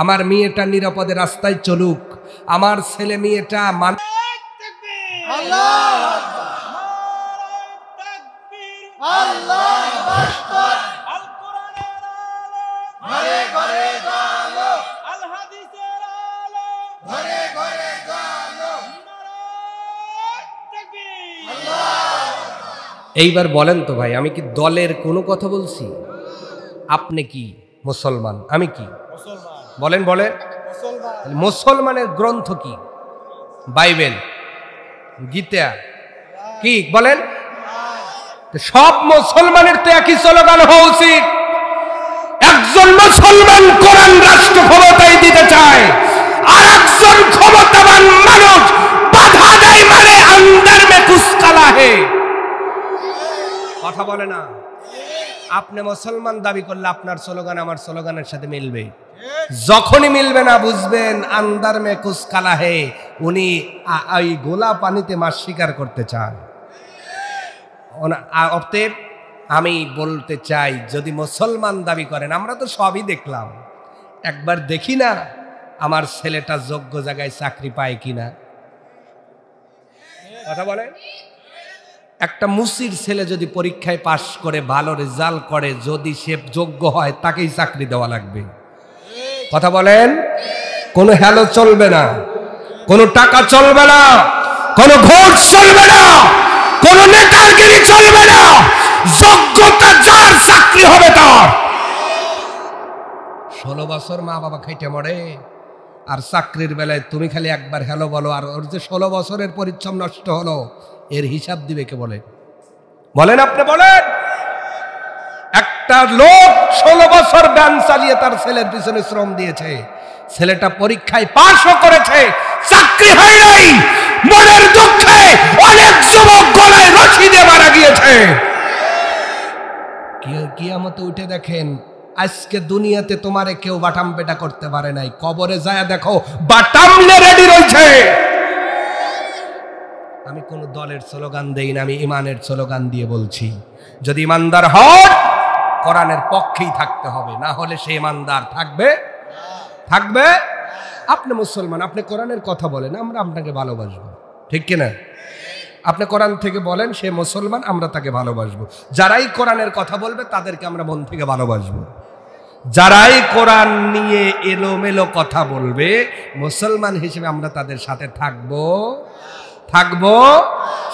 আমার মেয়েটা নিরাপদে রাস্তায় চলুক, আমার ছেলে মেয়েটা এইবার বলেন তো ভাই, আমি কি দলের কোনো কথা বলছি? আপনি কি মুসলমান? আমি কি বলেন? বলেন। মুসলমানের গ্রন্থ কি? বাইবেল, গীতা, কি বলেন? সব মুসলমানের তো একই স্লোগান হওয়া উচিত। একজন মুসলমান কোরআন রাষ্ট্র ক্ষমতায় দিতে চায়, আর একজন ক্ষমতাবান মানুষ বাধা দেয়, মানে আন্দার মে কুছ কালা হে। কথা বলে না? আপনি মুসলমান দাবি করলে আপনার স্লোগান আমার স্লোগানের সাথে মিলবে। যখনই মিলবে না, বুঝবেন আন্দার মে কুছ কালা হে, উনি ওই গোলা পানিতে মাছ শিকার করতে চান। অতএব আমি বলতে চাই, যদি মুসলমান দাবি করেন, আমরা তো সবই দেখলাম, একবার দেখি না আমার ছেলেটা যোগ্য জায়গায় চাকরি পায় কিনা। কথা বলে, একটা মুসির ছেলে যদি পরীক্ষায় পাশ করে ভালো রেজাল্ট করে, যদি সে যোগ্য হয়, তাকেই চাকরি দেওয়া লাগবে। কথা বলেন। কোনো হ্যালো চলবে না, কোনো টাকা চলবে না, কোনো ঘোষ চলবে না, কোনো নেতাগিরি চলবে না। যোগ্যতা যার, চাকরি হবে তার। 16 বছর মা বাবা খাইতে মরে, আর চাকরির বেলায় তুমি খালি একবার হ্যালো বলো, আর ওর যে 16 বছরের পরিশ্রম নষ্ট হলো, এর হিসাব দিবে কে? বলেন, বলেন, আপনি বলেন। একটা লোক 16 বছর ব্যান চালিয়ে তার ছেলের পিছনে শ্রম দিয়েছে, ছেলেটা পরীক্ষায় পাশও করেছে, চাকরি হয় নাই। মনের দুঃখে অনেক যুবক গলায় রশি দিয়ে মারা গিয়েছে। কিয়ামতে উঠে দেখেন, আজকে দুনিয়াতে তোমারে কেউ বাটাম পেটা করতে পারে নাই, কবরে যায় দেখো বাটাম রেডি রয়েছে। আমি কোনো দলের স্লোগান দেই না, আমি ইমানের স্লোগান দিয়ে বলছি। যদি ইমানদার হন কোরআনের পক্ষেই থাকতে হবে, না হলে সে ইমানদার থাকবে। আপনি মুসলমান, আপনি কোরআনের কথা বলেন, আমরা আপনাকে ভালোবাসবো, ঠিক কিনা? আপনি কোরআন থেকে বলেন সে মুসলমান, আমরা তাকে ভালোবাসবো। যারাই কোরআনের কথা বলবে তাদেরকে আমরা মন থেকে ভালোবাসবো। যারাই কোরআন নিয়ে এলোমেলো কথা বলবে মুসলমান হিসেবে আমরা তাদের সাথে থাকবো।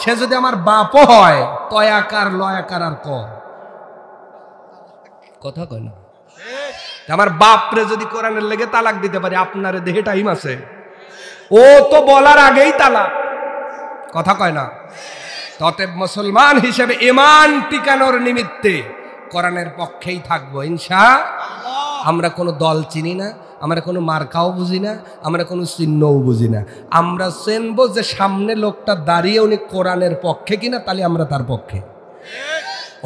সে যদি আমার বাপও হয়, তয়াকার লয়াকার আর কথা কয় না। আমার বাপরে যদি কোরআনের লেগে তালাক দিতে পারি, আপনারে দেহে টাইম আছে? ও তো বলার আগেই তালাক, কথা কয় না। ততএব মুসলমান হিসেবে ঈমান টিকানোর নিমিত্তে কোরআনের পক্ষেই থাকবো ইনশাআল্লাহ। আমরা কোনো দল চিনি না, আমরা কোনো মার্কাও বুঝি না, আমরা কোনো চিহ্নও বুঝি না। আমরা চিনবো যে সামনে লোকটা দাঁড়িয়ে উনি কোরআনের পক্ষে কিনা, তাহলে আমরা তার পক্ষে।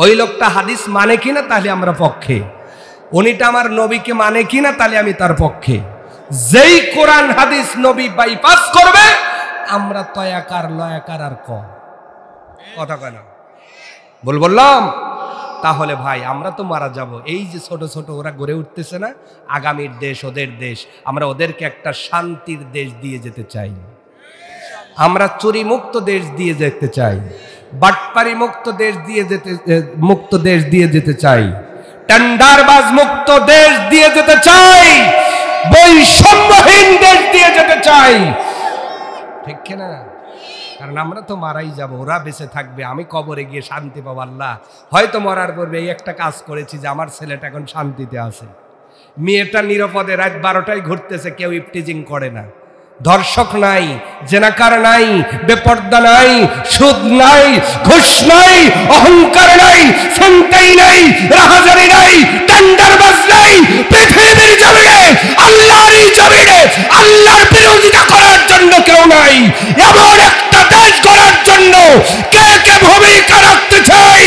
ওই লোকটা হাদিস মানে কিনা, তাহলে আমরা পক্ষে। উনিটা আমার নবীকে মানে কিনা, তাহলে আমি তার পক্ষে। যেই কোরআন হাদিস নবী বাইপাস করবে আমরা তয়াকার লয়াকার আর কথা কয় না। বললাম তাহলে ভাই আমরা তো মারা যাব। এই যে ছোট ছোট ওরা গড়ে উঠতেছে না, আগামীর দেশ ওদের দেশ, আমরা ওদেরকে একটা শান্তির দেশ দিয়ে যেতে চাই। আমরা চুরি মুক্ত দেশ দিয়ে যেতে চাই, বাটপারি মুক্ত দেশ দিয়ে যেতে চাই, টেন্ডারবাজ মুক্ত দেশ দিয়ে যেতে চাই, বৈষম্যহীন দেশ দিয়ে যেতে চাই, ঠিক কিনা? কারণ আমরা তো মারাই যাব, ওরা বেঁচে থাকবে, আমি কবরে গিয়ে শান্তি পাবো। আল্লাহ হয়তো মরার পূর্বে এই একটা কাজ করেছি যে আমার ছেলেটা এখন শান্তিতে আছে, মেয়েটা নিরাপদে রাত 12টায় ঘুরতেছে, কেউ ইফটিজিং করে না, ধর্ষক নাই, জেনাকার নাই, বেপর্দা নাই, সুদ নাই, ঘুষ নাই, অহংকার নাই, ছিনতাই নাই, রাহাজানি নাই, টেন্ডারবাজ নাই। পৃথিবীর জমিনে, আল্লাহরই জমিনে আল্লাহর বিরোধিতা করার জন্য কেউ নাই। এমন একটা দেশ গড়ার জন্য কে কে ভূমিকা রাখতে চাই?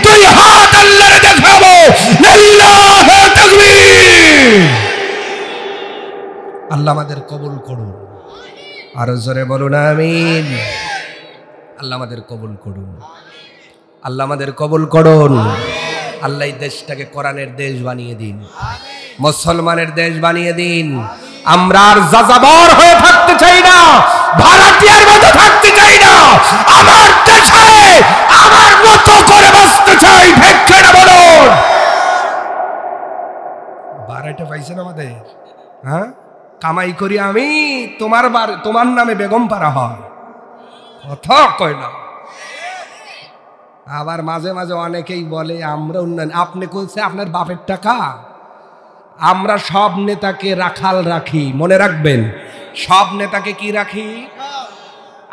তুই হাত আল্লাহরে দেখাবো। লিল্লাহি তাকবীর। আল্লাহ আমাদের কবুল করুন, আরো জোরে বলুন আমিন। আল্লাহ আমাদের কবুল করুন, আল্লাহ আমাদের কবুল করুন। আল্লাহ এই দেশটাকে কোরআনের দেশ বানিয়ে দিন, মুসলমানের দেশ বানিয়ে দিন। আমরা আর যাযাবর হয়ে থাকতে চাই না, ভাড়াটিয়ার মতো থাকতে চাই না। আমার দেশে আমার মতো করে বাঁচতে চাই, ঠিক কিনা বলুন? ভাড়াটা পাইছেন আমাদের, হ্যাঁ? কামাই করি আমি, তোমার নামে বেগম পাড়া হয়, কথা কয় না। আবার মাঝে মাঝে অনেকেই বলে আমরা উন্নয়ন, আপনি বলছে আপনার বাপের টাকা। আমরা সব নেতাকে রাখাল রাখি, মনে রাখবেন, সব নেতাকে কি রাখি?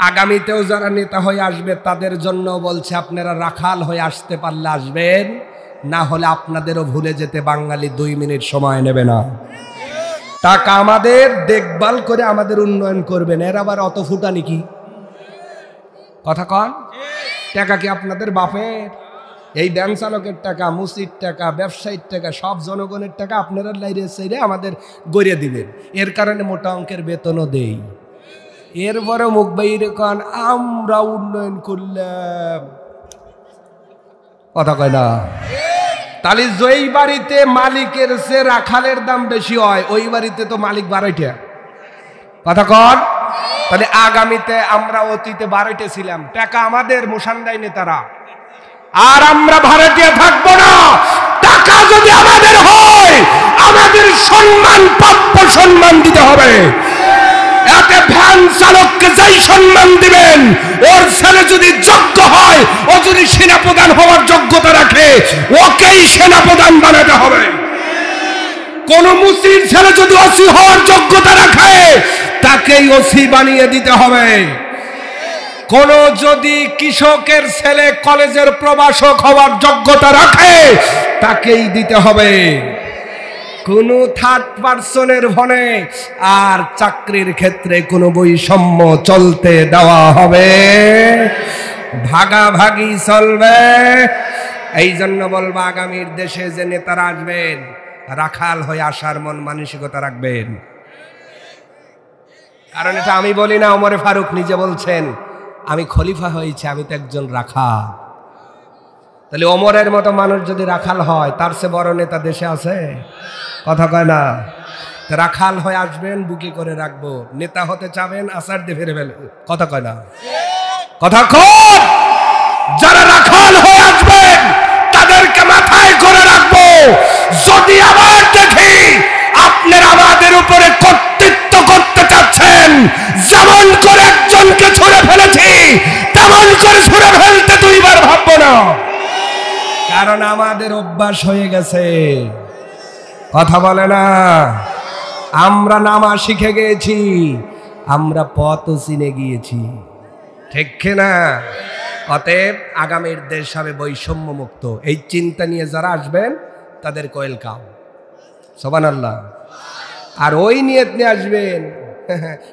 আগামীতেও যারা নেতা হয়ে আসবে তাদের জন্য বলছে আপনারা রাখাল হয়ে আসতে পারলে আসবেন, না হলে আপনাদেরও ভুলে যেতে বাঙালি 2 মিনিট সময় নেবে না। টাকা আমাদের দেখভাল করে আমাদের উন্নয়ন করবেন। এর আবার অত ফুটানি কি? কথা কন। টাকা কি আপনাদের বাপের? এই ব্যাংক চালকের টাকা, মুসির টাকা, ব্যবসায়ীর টাকা, সব জনগণের টাকা আপনারা লাইরে সাইরে আমাদের গড়িয়ে দিবেন। এর কারণে মোটা অঙ্কের বেতনও দেই। এরপরে মুখ বাইরে কন আমরা উন্নয়ন করলাম, কথা কয় না। তাহলে যেই বাড়িতে মালিকের চেয়ে রাখালের দাম বেশি হয় ওই বাড়িতে তো মালিক 12টা, কথা কন। তাহলে আগামীতে আমরা অতীতে 12টা ছিলাম, টাকা আমাদের মুসান্দাই নেতারা, আর আমরা ভাড়াটিয়া থাকবো না। টাকা যদি আমাদের হয় আমাদের সম্মান, প্রাপ্য সম্মান দিতে হবে। এতে ভ্যান চালককে যাই সম্মান দিবেন, ওর ছেলে যদি যোগ্য হয়, ও যদি সেনাপ্রধান হওয়ার যোগ্যতা রাখে, ওকেই সেনাপ্রধান বানাতে হবে। কোন মুসলিম ছেলে যদি ওসি হওয়ার যোগ্যতা রাখে, তাকেই ওসি বানিয়ে দিতে হবে। কোন যদি কৃষকের ছেলে কলেজের প্রভাষক হওয়ার যোগ্যতা রাখে, তাকেই দিতে হবে। কোন থার্ড পার্সনের ভনে আর চাকরির ক্ষেত্রে কোনো বৈষম্য চলতে দেওয়া হবে, ভাগাভাগি চলবে। এই জন্য বলবো আগামীর দেশে যে নেতারা আসবেন রাখাল হয়ে আসার মন মানসিকতা রাখবেন। কারণ এটা আমি বলি না, ওমর ফারুক নিজে বলছেন, আমি খলিফা হয়েছি, আমি তো একজন রাখাল। তাহলে ওমরের মতো মানুষ যদি রাখাল হয়, তার চেয়ে বড় নেতা দেশে আছে? কথা কয় না। রাখাল হয়ে আসবেন, বুকে করে রাখবো। নেতা হতে চাবেন, আচার দিয়ে ফেলে ফেলে। কথা কয় না। কথা কন। যারা রাখাল হয়ে আসবেন তাদেরকে মাথায় করে রাখবো। যদি আবার দেখি আপনারা আমাদের উপরে কর্তৃত্ব করতে চাচ্ছেন, যেমন করে একজনকে ছুঁড়ে ফেলেছি তেমন করে ছুঁড়ে ফেলতে দুইবার ভাববো না। কারণ আমাদের অভ্যাস হয়ে গেছে। কথা বলে না। আমরা নামা শিখে গিয়েছি, আমরা পথও চিনে গিয়েছি, ঠিক না? অতএব আগামীর দেশ হবে বৈষম্য মুক্ত। এই চিন্তা নিয়ে যারা আসবেন তাদের ওয়েলকাম। সুবহানাল্লাহ। আর ওই নিয়ত নিয়ে আসবেন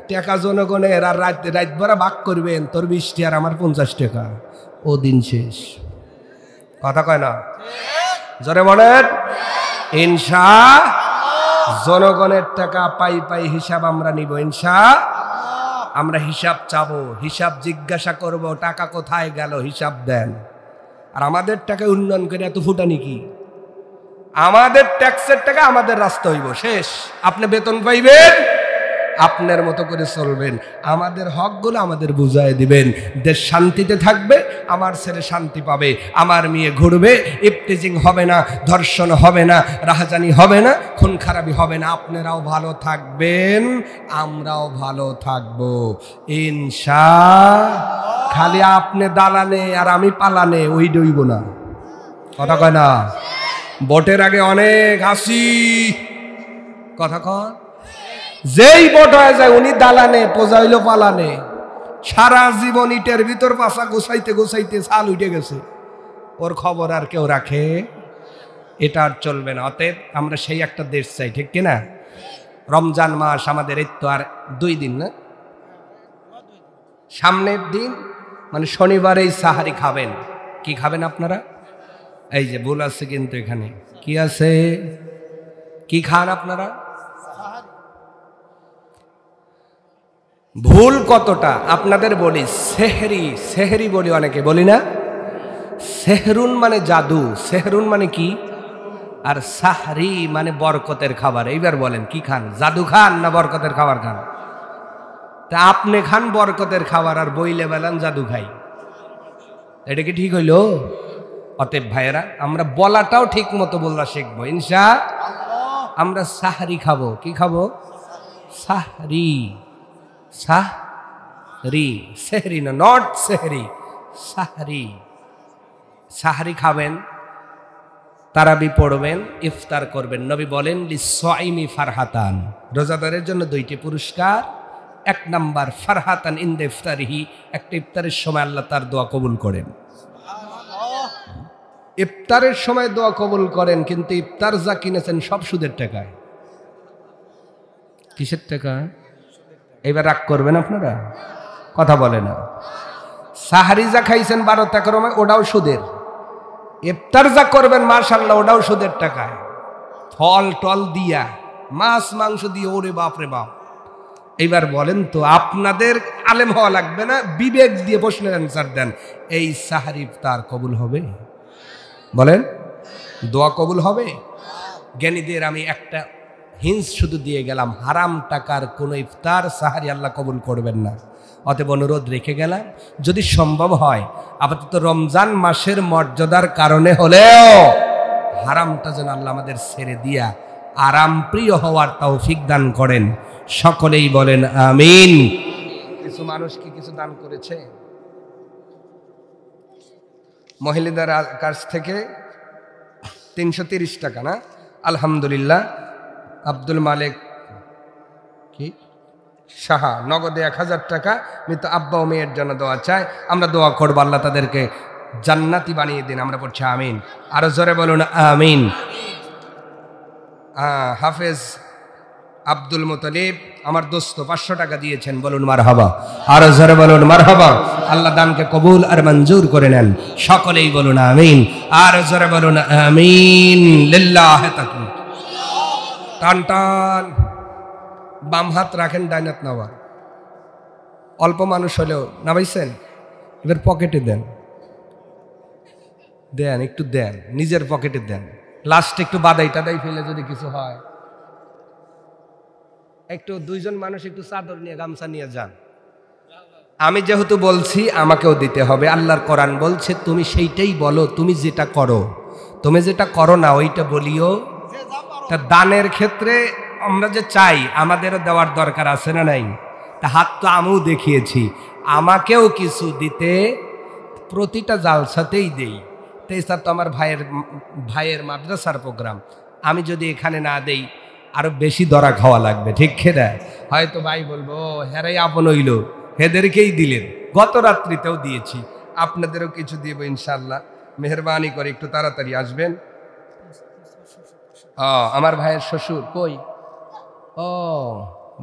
টাকা জনগণের, আর রাত ভরা ভাগ করবেন, তোর 20 টাকা আর আমার 50 টাকা, ও দিন শেষ। কথা কয় না। জোরে বলেন ইনশাআল্লাহ। জনগণের টাকা পাই পাই হিসাব আমরা নিব ইনশাআল্লাহ। আমরা হিসাব চাবো, হিসাব জিজ্ঞাসা করব, টাকা কোথায় গেল হিসাব দেন। আর আমাদের টাকা উন্নয়ন করে এত ফুটানি কি? আমাদের ট্যাক্সের টাকা আমাদের রাস্তা হইব, শেষ। আপনি বেতন পাইবেন, আপনার মতো করে চলবেন, আমাদের হকগুলো আমাদের বুঝাই দিবেন। দেশ শান্তিতে থাকবে, আমার ছেলে শান্তি পাবে, আমার মেয়ে ঘুরবে, ইফটিজিং হবে না, ধর্ষণ হবে না, রাহাজানি হবে না, খুন খারাপি হবে না। আপনারাও ভালো থাকবেন, আমরাও ভালো থাকবো ইনশাআল্লাহ। খালি আপনি দালানে আর আমি পালানে ওই দইব না। কথা কয় না। ভোটের আগে অনেক হাসি কথা কয়, যেই ভোট হয়ে যায় উনি দালানে, পোজা হইল পালানে। সারা জীবন ইটের ভিতর পাশা গোছাইতে গোছাইতে ছাল উঠে গেছে, ওর খবর আর কেউ রাখে? এটা আর চলবে না। অতএব আমরা সেই একটা দেশ চাই, ঠিক কিনা? রমজান মাস আমাদের এই তো আর 2 দিন না, সামনের দিন মানে শনিবারেই সাহারি খাবেন। কি খাবেন আপনারা? এই যে ভুল আছে কিন্তু এখানে কি আছে, কি খান আপনারা? ভুল কতটা আপনাদের বলি। সেহরি, সেহরি বলি, অনেকে বলি না। সেহরুন মানে জাদু, সেহরুন মানে কি? আর সাহরি মানে বরকতের খাবার। এইবার বলেন কি খান? জাদু খান না বরকতের খাবার খান? তা আপনি খান বরকতের খাবার আর বইলে বেলান জাদু খাই, এটা কি ঠিক হইল? অতএব ভাইয়েরা, আমরা বলাটাও ঠিক মতো বললা শিখবো ইনশাআল্লাহ। আমরা সাহরি খাবো। কি খাবো? সাহরি। সাহরি, সেহরি না, নট সেহরি, সাহরি। সাহরি খাবেন, তারাবি পড়বেন, ইফতার করবেন। নবী বলেন লিসাইমি ফারহাতান, রোজাদারের জন্য 2টি পুরস্কার। 1 নাম্বার ফারহাতান ইনদা ইফতারিহি, একটা ইফতারের সময় আল্লাহ তার দোয়া কবুল করেন। ইফতারের সময় দোয়া কবুল করেন, কিন্তু ইফতার যা কিনেছেন সব সুদের টাকায়। কিসের টাকা? এবার রাগ করবেন আপনারা, কথা বলে না। সাহারি যা খাইছেন 12 টাকার, ওটাও সুদের। ইফতার যা করবেন মাশাআল্লাহ, ওটাও সুদের টাকায়। ফল টল দিয়া, মাছ মাংস দিয়ে, ওরে বাপ রে বাপ। এইবার বলেন তো, আপনাদের আলেম হওয়া লাগবে না, বিবেক দিয়ে প্রশ্নের অ্যান্সার দেন। এই সাহারি ইফতার কবুল হবে? বলেন, দোয়া কবুল হবে? জ্ঞানীদের আমি একটা হিন্স শুধু দিয়ে গেলাম, হারাম টাকার কোন ইফতার সাহারি আল্লাহ কবুল করবেন না। অতএব অনুরোধ রেখে গেলাম, যদি সম্ভব হয় আপাতত রমজান মাসের মর্যাদার কারণে হলেও হারামটা যেন আল্লাহ আমাদের ছেড়ে দিয়া আরাম প্রিয় হওয়ার তৌফিক দান করেন। সকলেই বলেন আমিন। কিছু মানুষ কি কিছু দান করেছে? মহিলাদের কাছ থেকে 330 টাকা না? আলহামদুলিল্লাহ। আব্দুল মালিক কি সাহা নগদে 1000 টাকা মৃত আব্বা ও মেয়ের জন্য দোয়া চায়। আমরা দোয়া করবো আল্লাহ তাদেরকে জান্নাতি বানিয়ে দিন। আমরা পড়ছি আমিন। আরো জোরে বলুন আমিন। হাফেজ আব্দুল মুতালিব আমার দোস্ত 500 টাকা দিয়েছেন, বলুন মারহাবা। আরো জোরে বলুন মারহাবা। আল্লাহ দানকে কবুল আর মঞ্জুর করে নেন। সকলেই বলুন আমিন। আরো জোরে বলুন আমিন। লিল্লাহি তাকবীর। টান টান। বাম হাত রাখেন, ডাইন হাত নাওয়া। অল্প মানুষ হলেও নামাইছেন, এবার পকেটে দেন, দেন একটু দেন, নিজের পকেটে দেন। লাস্ট একটু বাদাই টাদাই ফেলে যদি কিছু হয়, একটু দুইজন মানুষ একটু চাদর নিয়ে গামছা নিয়ে যান। আমি যেহেতু বলছি আমাকেও দিতে হবে। আল্লাহর কোরআন বলছে তুমি সেইটাই বলো, তুমি যেটা করো, তুমি যেটা করো না ওইটা বলিও। তা দানের ক্ষেত্রে আমরা যে চাই আমাদেরও দেওয়ার দরকার আছে না নাই? তা হাত তো আমিও দেখিয়েছি, আমাকেও কিছু দিতে প্রতিটা জালসাতেই দেই। তো স্যার তো আমার ভাইয়ের মাদ্রাসার প্রোগ্রাম, আমি যদি এখানে না দেই আরো বেশি দরা খাওয়া লাগবে, ঠিক খেদা? হয়তো ভাই বলবো হেরাই আপন হইল, হেদেরকেই দিলেন। গত রাত্রিতেও দিয়েছি, আপনাদেরও কিছু দিব ইনশাল্লাহ। মেহরবানি করে একটু তাড়াতাড়ি আসবেন। আমার ভাইয়ের শ্বশুর কই? ও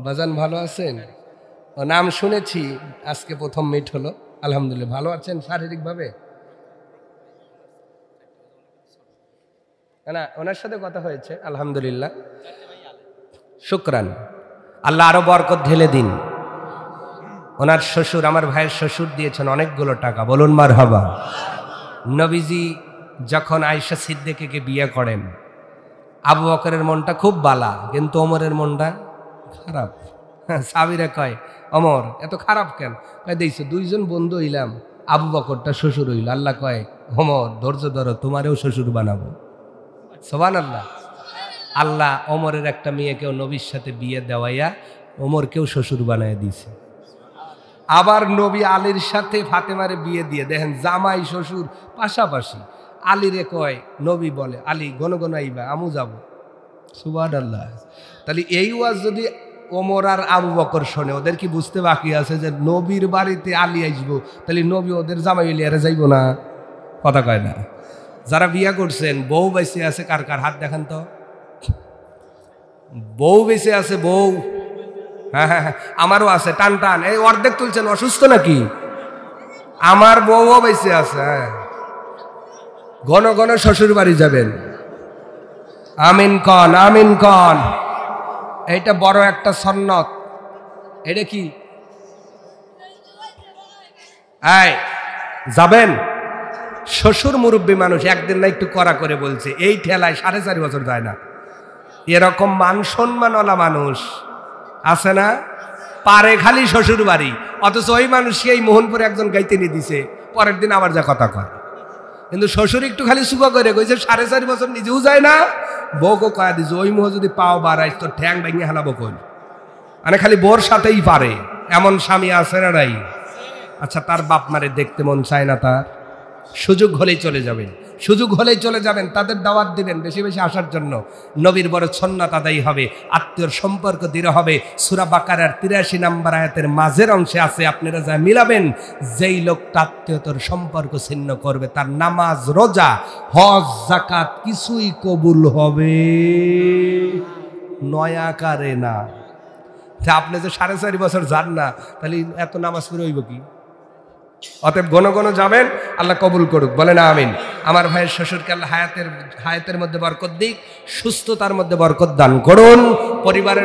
বাজান ভালো আছেন? ও নাম শুনেছি, আজকে প্রথম মিট হলো। আলহামদুলিল্লাহ ভালো আছেন শারীরিকভাবে? না, ওনার সাথে কথা হয়েছে আলহামদুলিল্লাহ, শুকরান। আল্লাহ আরো বরকত ঢেলে দিন। ওনার শ্বশুর, আমার ভাইয়ের শ্বশুর দিয়েছেন অনেকগুলো টাকা, বলুন মারহাবা। নবীজি যখন আয়েশা সিদ্দিকাকে বিয়ে করেন, আবু বকরের মনটা খুব বালা, কিন্তু ওমরের মনটা খারাপ। সাবিরা কয় ওমর এত খারাপ কেন? কয় দেখছো দুইজন বন্ধু হইলাম, আবু বকরটা শ্বশুর হইল। আল্লাহ কয় ওমর ধৈর্য ধরো, তোমারেও শ্বশুর বানাবো। সুবহানাল্লাহ। আল্লাহ ওমরের একটা মেয়েকেও নবীর সাথে বিয়ে দেওয়াইয়া ওমরকেও শ্বশুর বানাইয়া দিয়েছে। আবার নবী আলীর সাথে ফাতেমারে বিয়ে দিয়ে দেখেন জামাই শ্বশুর পাশাপাশি। আলীরে কয়, নবী বলে আলী ঘন ঘন আইবা, আমু যাব। সুবহানাল্লাহ। তাহলে এই ওয়াজ যদি ওমর আর আবু বকর শোনে, ওদের কি বুঝতে বাকি আছে যে নবীর বাড়িতে আলী আসবো, তাহলে নবী ওদের জামাই লিয়ারে যাইব না? কথা কয় না। যারা বিয়া করছেন বউ বেঁচে আছে, কার কার হাত দেখান তো। বউ বেঁচে আছে? বউ? হ্যাঁ হ্যাঁ হ্যাঁ, আমারও আছে। টান টান, এই অর্ধেক তুলছেন, অসুস্থ নাকি? আমার বউও বেঁচে আছে। হ্যাঁ, ঘন ঘন শ্বশুর বাড়ি যাবেন। আমিন কন, আমিন কন। এইটা বড় একটা সন্নত। এটা কি যাবেন? শ্বশুর মুরব্বী মানুষ, একদিন না একটু কড়া করে বলছে, এই ঠেলায় 4.5 বছর যায় না। এরকম মান সম্মানওয়ালা মানুষ আছে না? পারে খালি শ্বশুর বাড়ি, অথচ ওই মানুষকে এই মোহনপুরে একজন গাইতে নিয়ে দিছে, পরের দিন আবার যা কথা কয়। কিন্তু শ্বশুর একটু খালি সুখা করে কইছে 4.5 বছর নিজেও যায় না, বউকে কয়া দিছে ওই মোহ যদি পাও বাড়াইস তো ঠ্যাং ভেঙে হালাবো কই। মানে খালি বোর সাথেই পারে, এমন স্বামী আছে না নাই? আচ্ছা, তার বাপ মারে দেখতে মন চায় না তার? সুযোগ হলেই চলে যাবেন, সুযোগ হলেই চলে যাবেন, তাদের দাওয়াত দিবেন বেশি বেশি আসার জন্য। নবীর বড় সুন্নাত আদায়ী হবে, আত্মীয়র সম্পর্ক দৃঢ় হবে। সূরা বাকারার 83 নম্বর আয়াতের মাঝের অংশে আছে, আপনারা যা মিলাবেন, যেই লোকটা আত্মীয়তার সম্পর্ক ছিন্ন করবে তার নামাজ, রোজা, হজ, যাকাত কিছুই কবুল হবে নয়াকারে না। আপনি যে 4.5 বছর যান না, তাহলে এত নামাজ পড়ে হইব কি? অতএব ঘন ঘন যাবেন, আল্লাহ কবুল করুক, বলেন আমিন। আমার ভাইয়ের শ্বশুরকে আল্লাহ হায়াতের মধ্যে বরকত দিক, সুস্থতার মধ্যে বরকত দান করুন, পরিবারের